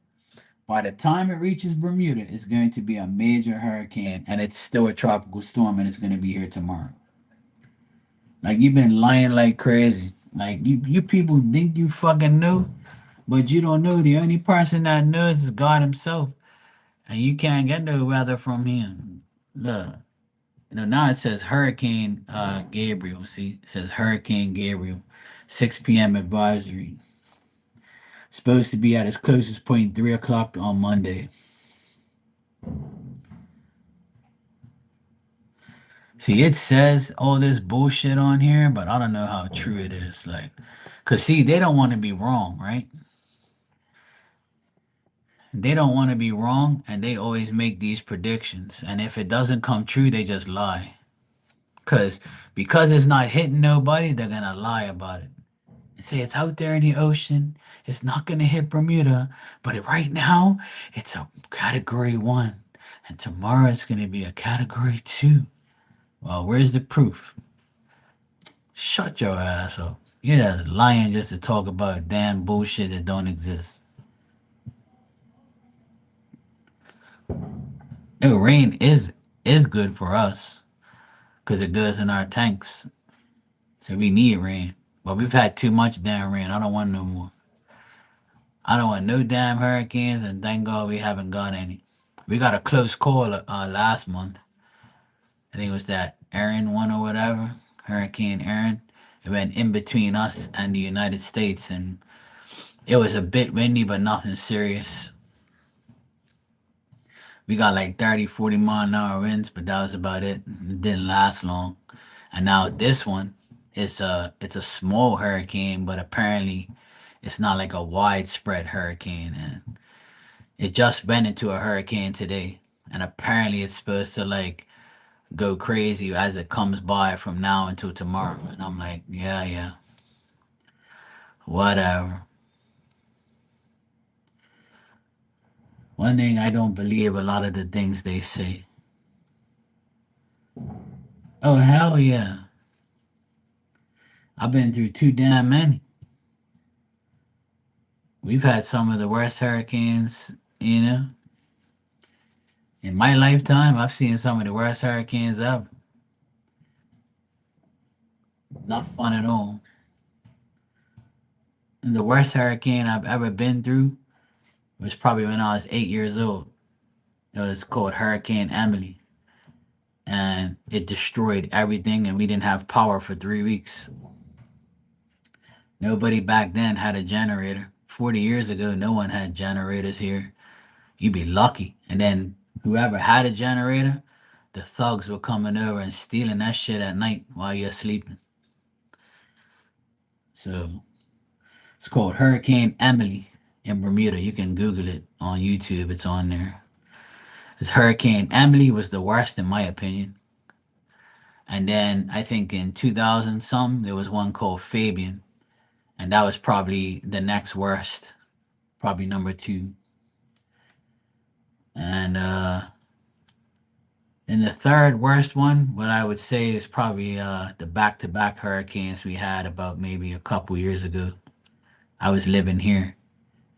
by the time it reaches Bermuda, it's going to be a major hurricane, and it's still a tropical storm, and it's going to be here tomorrow. Like you've been lying like crazy. Like you people think you fucking know, but you don't know. The only person that knows is God Himself, and you can't get no weather from Him. Look, now it says Hurricane Gabriel. See, it says Hurricane Gabriel, 6 p.m. advisory. Supposed to be at its closest point 3 o'clock on Monday. See, it says all this bullshit on here, but I don't know how true it is. Like, cause see, they don't want to be wrong, right? They don't want to be wrong, and they always make these predictions. And if it doesn't come true, they just lie. Because it's not hitting nobody, they're gonna lie about it and say it's out there in the ocean. It's not gonna hit Bermuda, but right now it's a category 1, and tomorrow it's gonna be a category 2. Well, where's the proof? Shut your ass up. You're just lying just to talk about damn bullshit that don't exist. Rain is good for us because it goes in our tanks. So we need rain. But we've had too much damn rain. I don't want no more. I don't want no damn hurricanes, and thank God we haven't got any. We got a close call last month. I think it was that Aaron one or whatever, Hurricane Aaron. It went in between us and the United States, and it was a bit windy, but nothing serious. We got like 30, 40 mile an hour winds, but that was about it. It didn't last long. And now this one, it's a small hurricane, but apparently it's not like a widespread hurricane. And it just went into a hurricane today. And apparently it's supposed to like go crazy as it comes by from now until tomorrow. And I'm like, yeah, yeah, whatever. One thing I don't believe a lot of the things they say. Oh, hell yeah. I've been through too damn many. We've had some of the worst hurricanes, you know. In my lifetime, I've seen some of the worst hurricanes ever. Not fun at all. And the worst hurricane I've ever been through was probably when I was 8 years old. It was called Hurricane Emily. And it destroyed everything, and we didn't have power for 3 weeks. Nobody back then had a generator. 40 years ago, no one had generators here. You'd be lucky. And then whoever had a generator, the thugs were coming over and stealing that shit at night while you're sleeping. So it's called Hurricane Emily in Bermuda. You can Google it on YouTube. It's on there. This Hurricane Emily was the worst in my opinion. And then I think in 2000 some there was one called Fabian, and that was probably the next worst, probably number 2. And then the third worst one, what I would say is probably the back-to-back hurricanes we had about maybe a couple years ago. I was living here,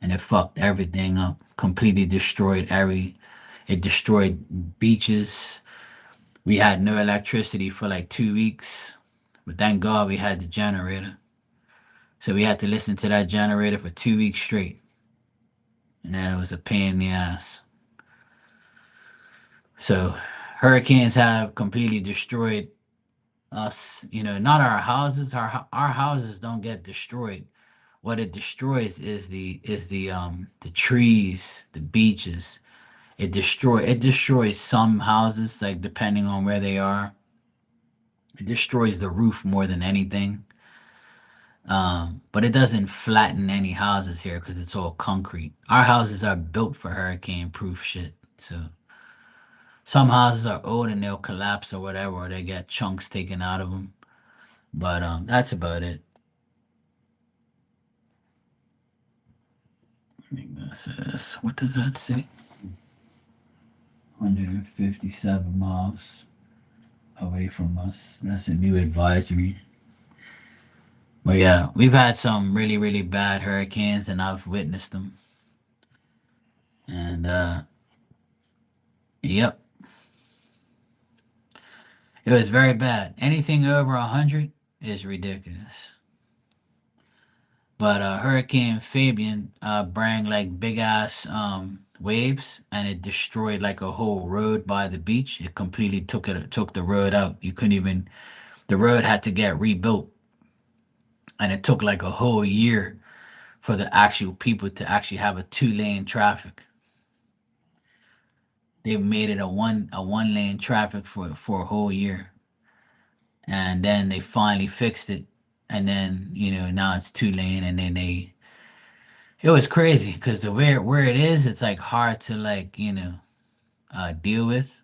and it fucked everything up. Completely destroyed it destroyed beaches. We had no electricity for like 2 weeks, but thank God we had the generator. So we had to listen to that generator for 2 weeks straight, and that was a pain in the ass. So hurricanes have completely destroyed us. Not our houses. Our houses don't get destroyed. What it destroys is the trees, the beaches. It destroys some houses, like depending on where they are. It destroys the roof more than anything. But it doesn't flatten any houses here because it's all concrete. Our houses are built for hurricane proof shit. So some houses are old and they'll collapse or whatever, or they get chunks taken out of them. But that's about it. I think that says, what does that say? 157 miles away from us. That's a new advisory. But yeah, we've had some really, really bad hurricanes, and I've witnessed them. And yep, it was very bad. Anything over 100 is ridiculous. But Hurricane Fabian bring like big ass waves, and it destroyed like a whole road by the beach. It completely took the road out. You couldn't even the road had to get rebuilt, and it took like a whole year for the actual people to actually have a two-lane traffic. They made it a one lane traffic for a whole year, and then they finally fixed it, and then now it's two-lane, and then they it was crazy because the where it is, it's like hard to like deal with,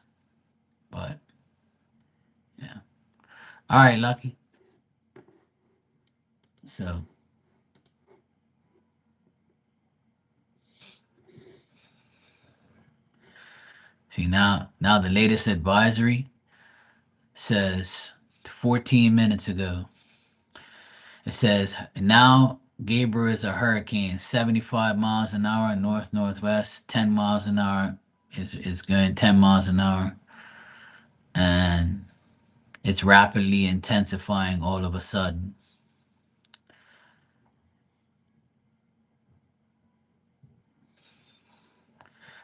but yeah. All right, Lucky. So see now the latest advisory says 14 minutes ago. It says now Gabriel is a hurricane, 75 miles an hour north northwest, 10 miles an hour is going 10 miles an hour, and it's rapidly intensifying all of a sudden.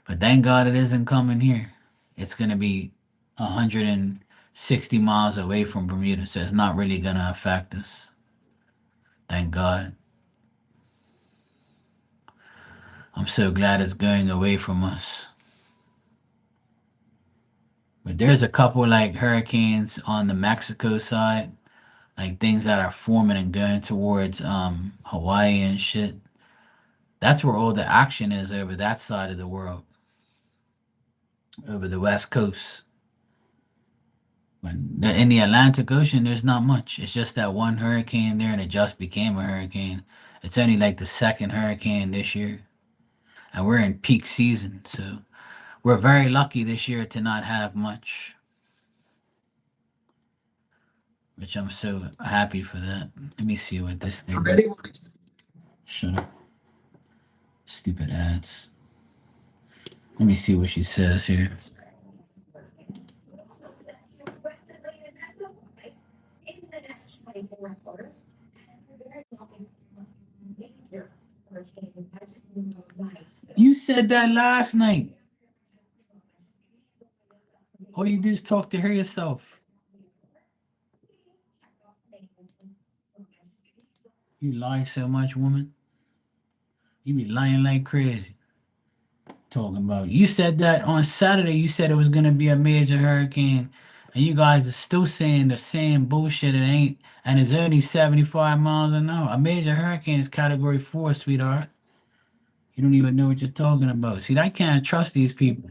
But thank God it isn't coming here. It's gonna be 160 miles away from Bermuda, so it's not really gonna affect us. Thank God. I'm so glad it's going away from us. But there's a couple like hurricanes on the Mexico side, like things that are forming and going towards Hawaii and shit. That's where all the action is over that side of the world, over the west coast. But in the Atlantic Ocean, there's not much. It's just that one hurricane there, and it just became a hurricane. It's only like the second hurricane this year, and we're in peak season, so we're very lucky this year to not have much, which I'm so happy for that. Let me see what this thing. Shut up, stupid ads. Let me see what she says here. You said that last night. All you do is talk to her yourself. You lie so much, woman. You be lying like crazy. Talking about you said that on Saturday. You said it was gonna be a major hurricane, and you guys are still saying the same bullshit. It ain't, and it's only 75 miles an hour. A major hurricane is Category 4, sweetheart. You don't even know what you're talking about. See, I can't trust these people.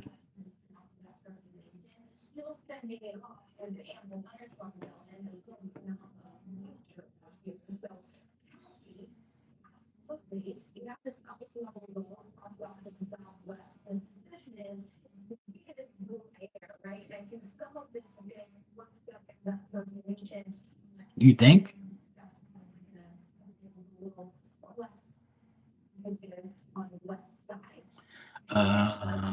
You think? Uh,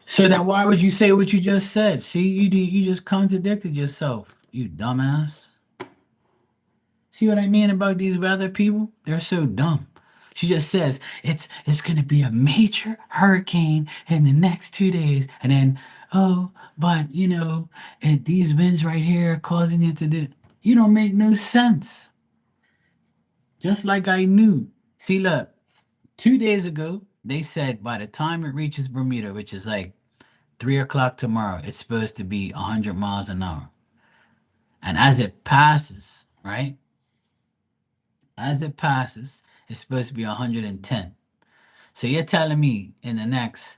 so then why would you say what you just said? See, you just contradicted yourself, you dumbass. See what I mean about these weather people? They're so dumb. She just says it's gonna be a major hurricane in the next 2 days, and then but these winds right here are causing it to do. You don't make no sense. Just like I knew. See, look, 2 days ago they said by the time it reaches Bermuda, which is like 3 o'clock tomorrow, it's supposed to be 100 miles an hour, and as it passes, right? As it passes, it's supposed to be 110. So you're telling me in the next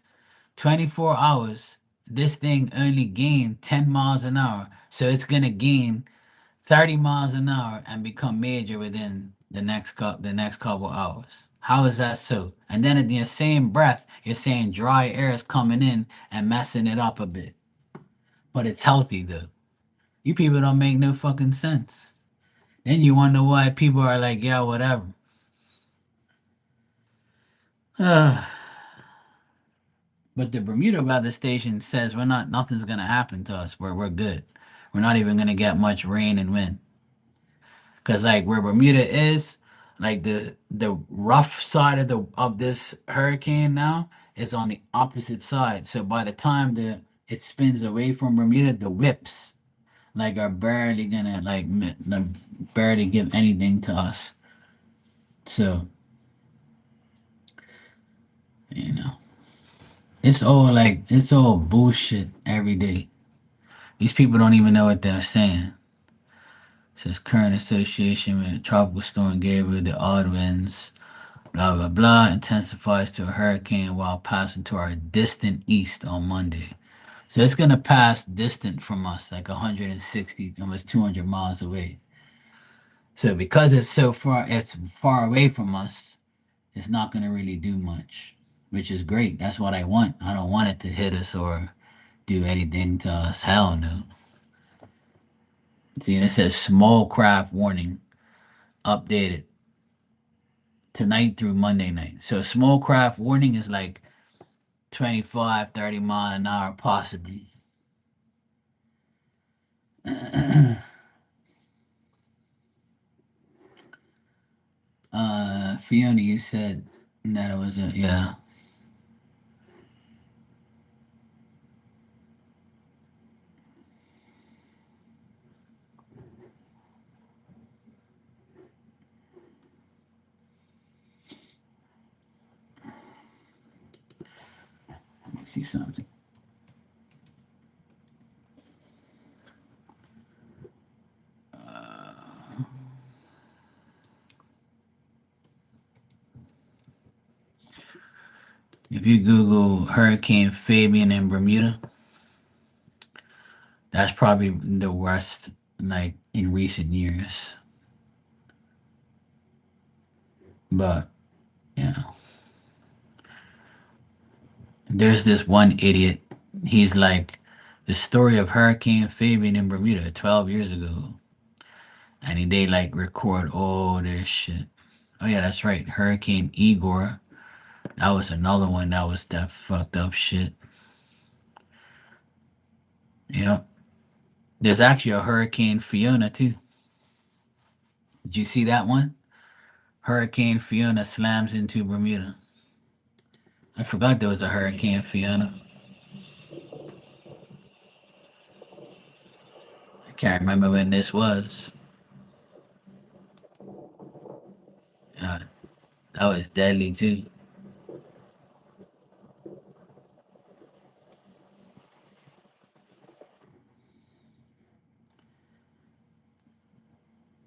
24 hours, this thing only gained 10 miles an hour. So it's going to gain 30 miles an hour and become major within the next couple hours. How is that so? And then in the same breath, you're saying dry air is coming in and messing it up a bit. But it's healthy though. You people don't make no fucking sense. Then you wonder why people are like, yeah, whatever. Uh, but the Bermuda weather station says nothing's gonna happen to us. We're good. We're not even gonna get much rain and wind. Cause like where Bermuda is, like the rough side of the of this hurricane now is on the opposite side. So by the time the it spins away from Bermuda, the whips like are barely gonna barely give anything to us. So you know, it's all bullshit every day. These people don't even know what they're saying. Says current association with Tropical Storm Gabriel, the odd winds, blah blah blah, intensifies to a hurricane while passing to our distant east on Monday. So it's gonna pass distant from us, like 160, almost 200 miles away. So because it's far away from us, it's not gonna really do much, which is great. That's what I want. I don't want it to hit us or do anything to us. Hell no. See, and it says small craft warning updated tonight through Monday night. So small craft warning is like 25, 30 mile an hour possibly. Fiona, you said that it was a yeah. Let me see something. If you Google Hurricane Fabian in Bermuda, that's probably the worst like in recent years. But yeah, there's this one idiot. He's like the story of Hurricane Fabian in Bermuda 12 years ago, and they like record all this shit. Oh yeah, that's right. Hurricane Igor. That was another one that was that fucked up shit. Yep. There's actually a Hurricane Fiona too. Did you see that one? Hurricane Fiona slams into Bermuda. I forgot there was a Hurricane Fiona. I can't remember when this was. Uh, that was deadly too.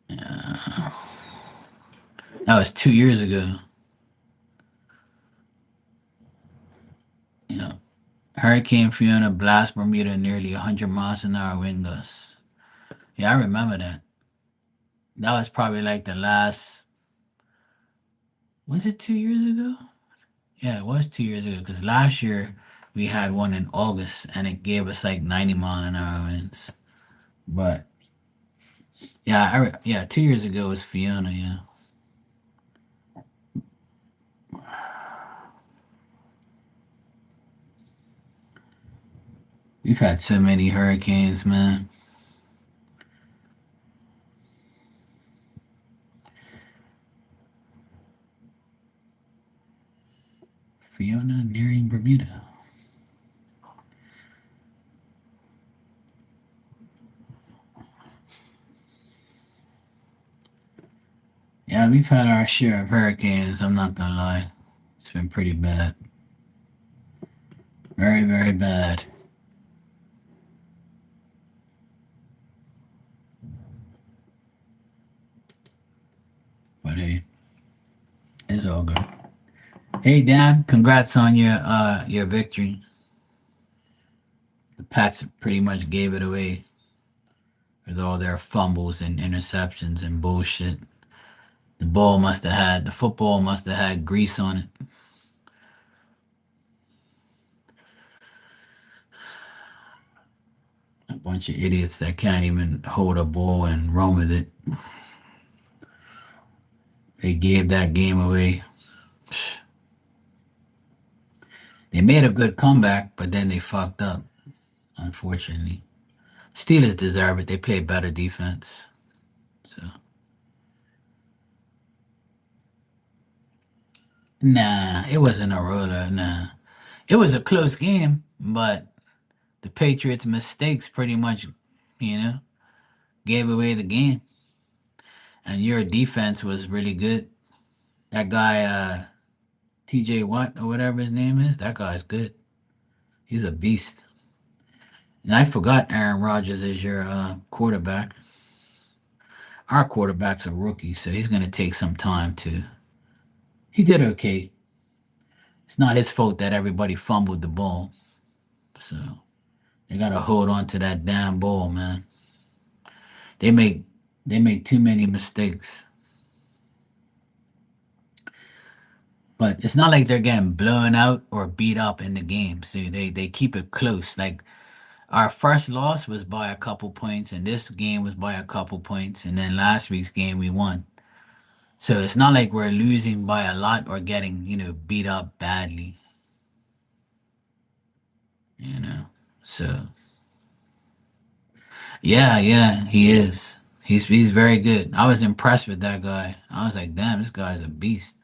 Uh, that was 2 years ago. You know, Hurricane Fiona blast Bermuda nearly 100 miles an hour wind gusts. Yeah, I remember that. That was probably like the last. Was it 2 years ago? Yeah, it was 2 years ago. Because last year we had one in August and it gave us like 90 mile an hour winds. But yeah, yeah, 2 years ago was Fiona. Yeah, we've had so many hurricanes, man. Fiona nearing Bermuda. Yeah, we've had our share of hurricanes. I'm not gonna lie, it's been pretty bad. Very, very bad. But hey, it's all good. Hey Dan, congrats on your victory. The Pats pretty much gave it away with all their fumbles and interceptions and bullshit. The football must have had grease on it. A bunch of idiots that can't even hold a ball and run with it. They gave that game away. They made a good comeback, but then they fucked up, unfortunately. Steelers deserve it. They play better defense. So nah, it wasn't a roller. Nah, it was a close game, but the Patriots' mistakes pretty much, you know, gave away the game. And your defense was really good. That guy, T.J. Watt or whatever his name is, that guy's good. He's a beast. And I forgot Aaron Rodgers is your quarterback. Our quarterback's a rookie, so he's going to take some time to. He did okay. It's not his fault that everybody fumbled the ball. So they got to hold on to that damn ball, man. They make they make too many mistakes. But it's not like they're getting blown out or beat up in the game. So they keep it close. Like our first loss was by a couple points, and this game was by a couple points, and then last week's game we won. So it's not like we're losing by a lot or getting, beat up badly, you know. So yeah, yeah, he is. He's very good. I was impressed with that guy. I was like, damn, this guy's a beast.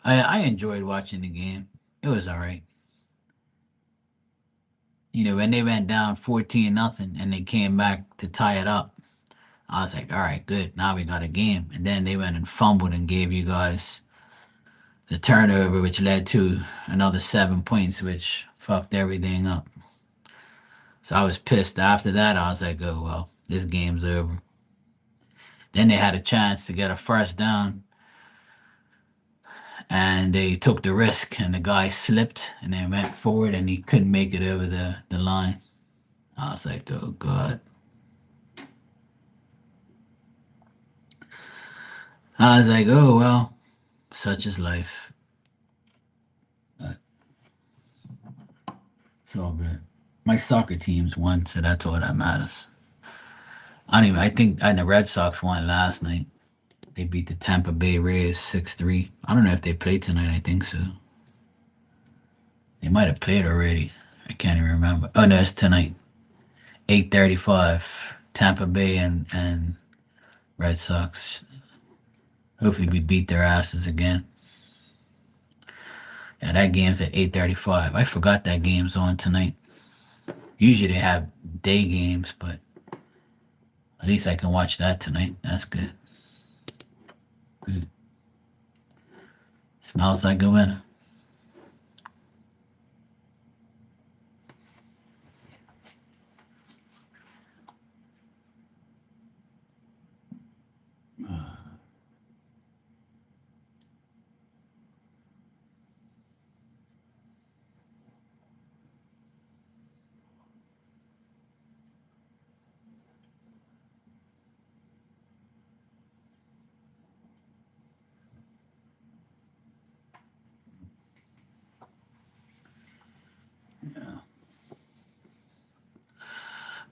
I enjoyed watching the game. It was all right. When they went down 14-0 and they came back to tie it up, I was like, all right, good. Now we got a game. And then they went and fumbled and gave you guys the turnover, which led to another 7 points, which fucked everything up. So I was pissed. After that, I was like, oh, well, this game's over. Then they had a chance to get a first down, and they took the risk, and the guy slipped and then went forward, and he couldn't make it over the line. I was like, oh, God. I was like, oh, well, such is life. But it's all good. My soccer teams won, so that's all that matters. I think the Red Sox won last night. They beat the Tampa Bay Rays 6-3. I don't know if they played tonight. I think so. They might have played already. I can't even remember. Oh no, it's tonight. 8:35. Tampa Bay and Red Sox. Hopefully we beat their asses again. Yeah, that game's at 8:35. I forgot that game's on tonight. Usually they have day games, but at least I can watch that tonight. That's good. Good. Smells like a winner.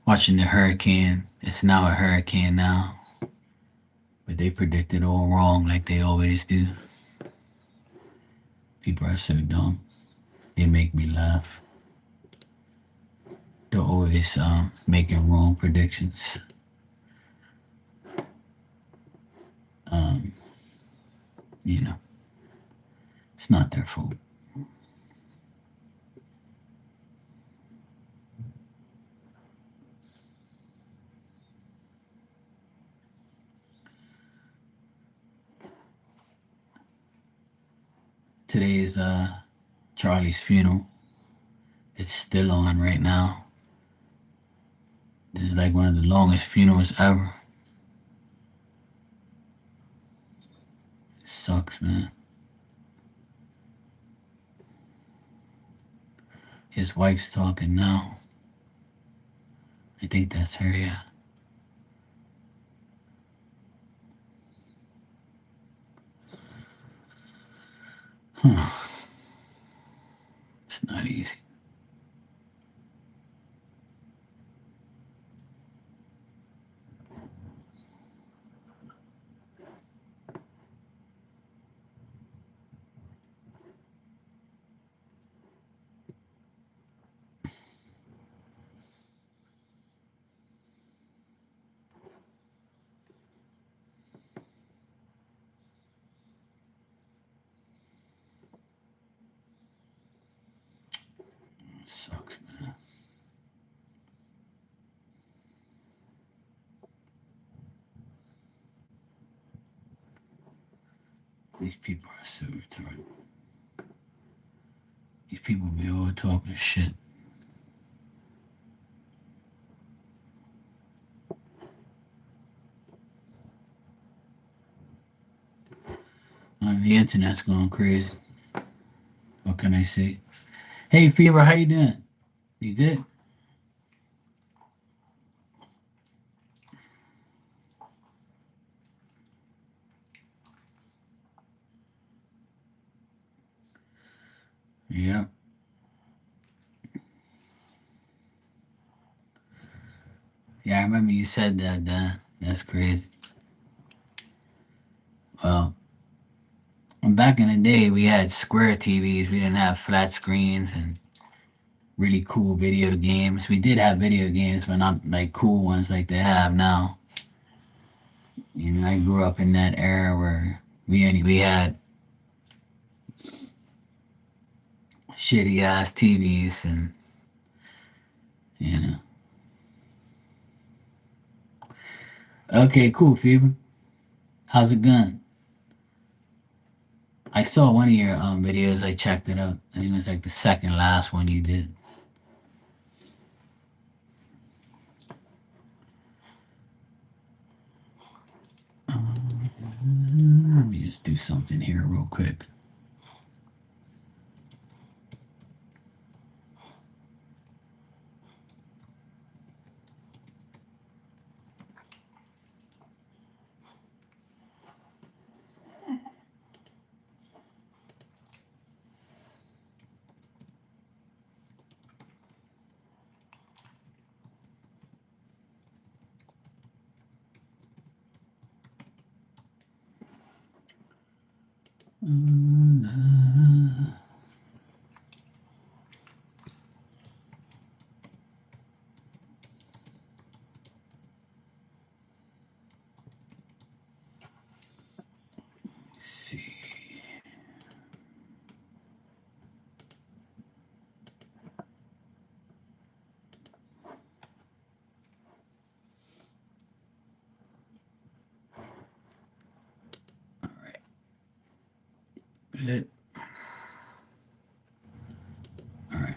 Watching the hurricane. It's now a hurricane now. But they predicted all wrong like they always do. People are so dumb. They make me laugh. They're always making wrong predictions. Um, you know, it's not their fault. Today is Charlie's funeral. It's still on right now. This is like one of the longest funerals ever. It sucks, man. His wife's talking now. I think that's her, yeah. Huh. It's not easy. these people are so retarded. These people be all talking shit. The internet's going crazy. What can I say? Hey, Fever, how you doing? You good? Yeah. Yeah, I remember you said that, Dan. That's crazy. Well, back in the day, we had square TVs. We didn't have flat screens and really cool video games. We did have video games, but not like cool ones like they have now. You know, I grew up in that era where we had shitty ass TVs and you know. Okay, cool, Fever. How's it going? I saw one of your videos. I checked it out. I think it was like the second last one you did. Let me just do something here real quick. Let's see. All right. Good. All right.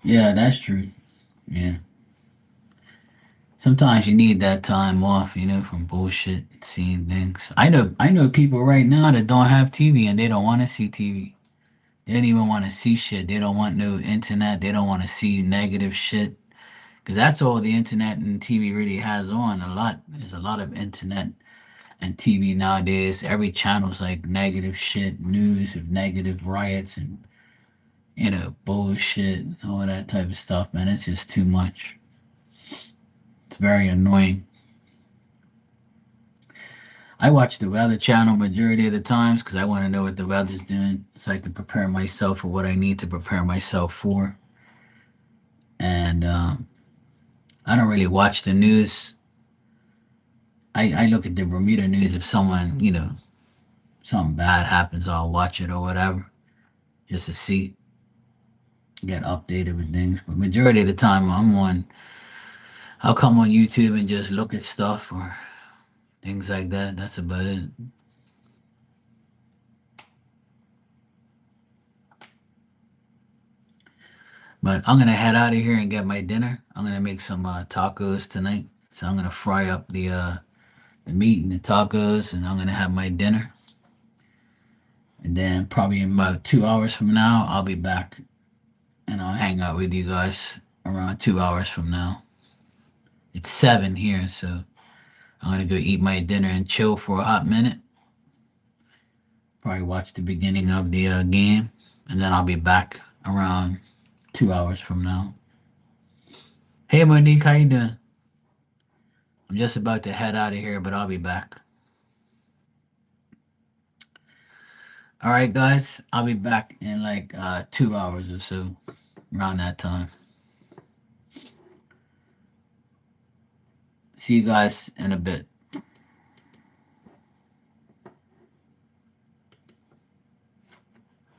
Yeah, that's true. Yeah. Sometimes you need that time off, you know, from bullshit, seeing things. I know people right now that don't have TV and they don't want to see TV. They don't even want to see shit. They don't want no internet. They don't want to see negative shit. Because that's all the internet and TV really has on. There's a lot of internet and TV nowadays. Every channel's like negative shit, news of negative riots and, you know, bullshit, all that type of stuff, man. It's just too much. It's very annoying. I watch the Weather Channel majority of the times because I want to know what the weather's doing so I can prepare myself for what I need to prepare myself for. And I don't really watch the news. I look at the Bermuda news if someone, you know, something bad happens, I'll watch it or whatever just to see, get updated with things. But majority of the time, I'll come on YouTube and just look at stuff or things like that. That's about it. But I'm gonna head out of here and get my dinner. I'm gonna make some tacos tonight. So I'm gonna fry up the meat and the tacos, and I'm gonna have my dinner. And then probably in about 2 hours from now, I'll be back and I'll hang out with you guys around 2 hours from now. It's 7 here, so I'm gonna go eat my dinner and chill for a hot minute. Probably watch the beginning of the game, and then I'll be back around 2 hours from now. Hey Monique, how you doing? I'm just about to head out of here, but I'll be back. All right, guys, I'll be back in like 2 hours or so, around that time. See you guys in a bit.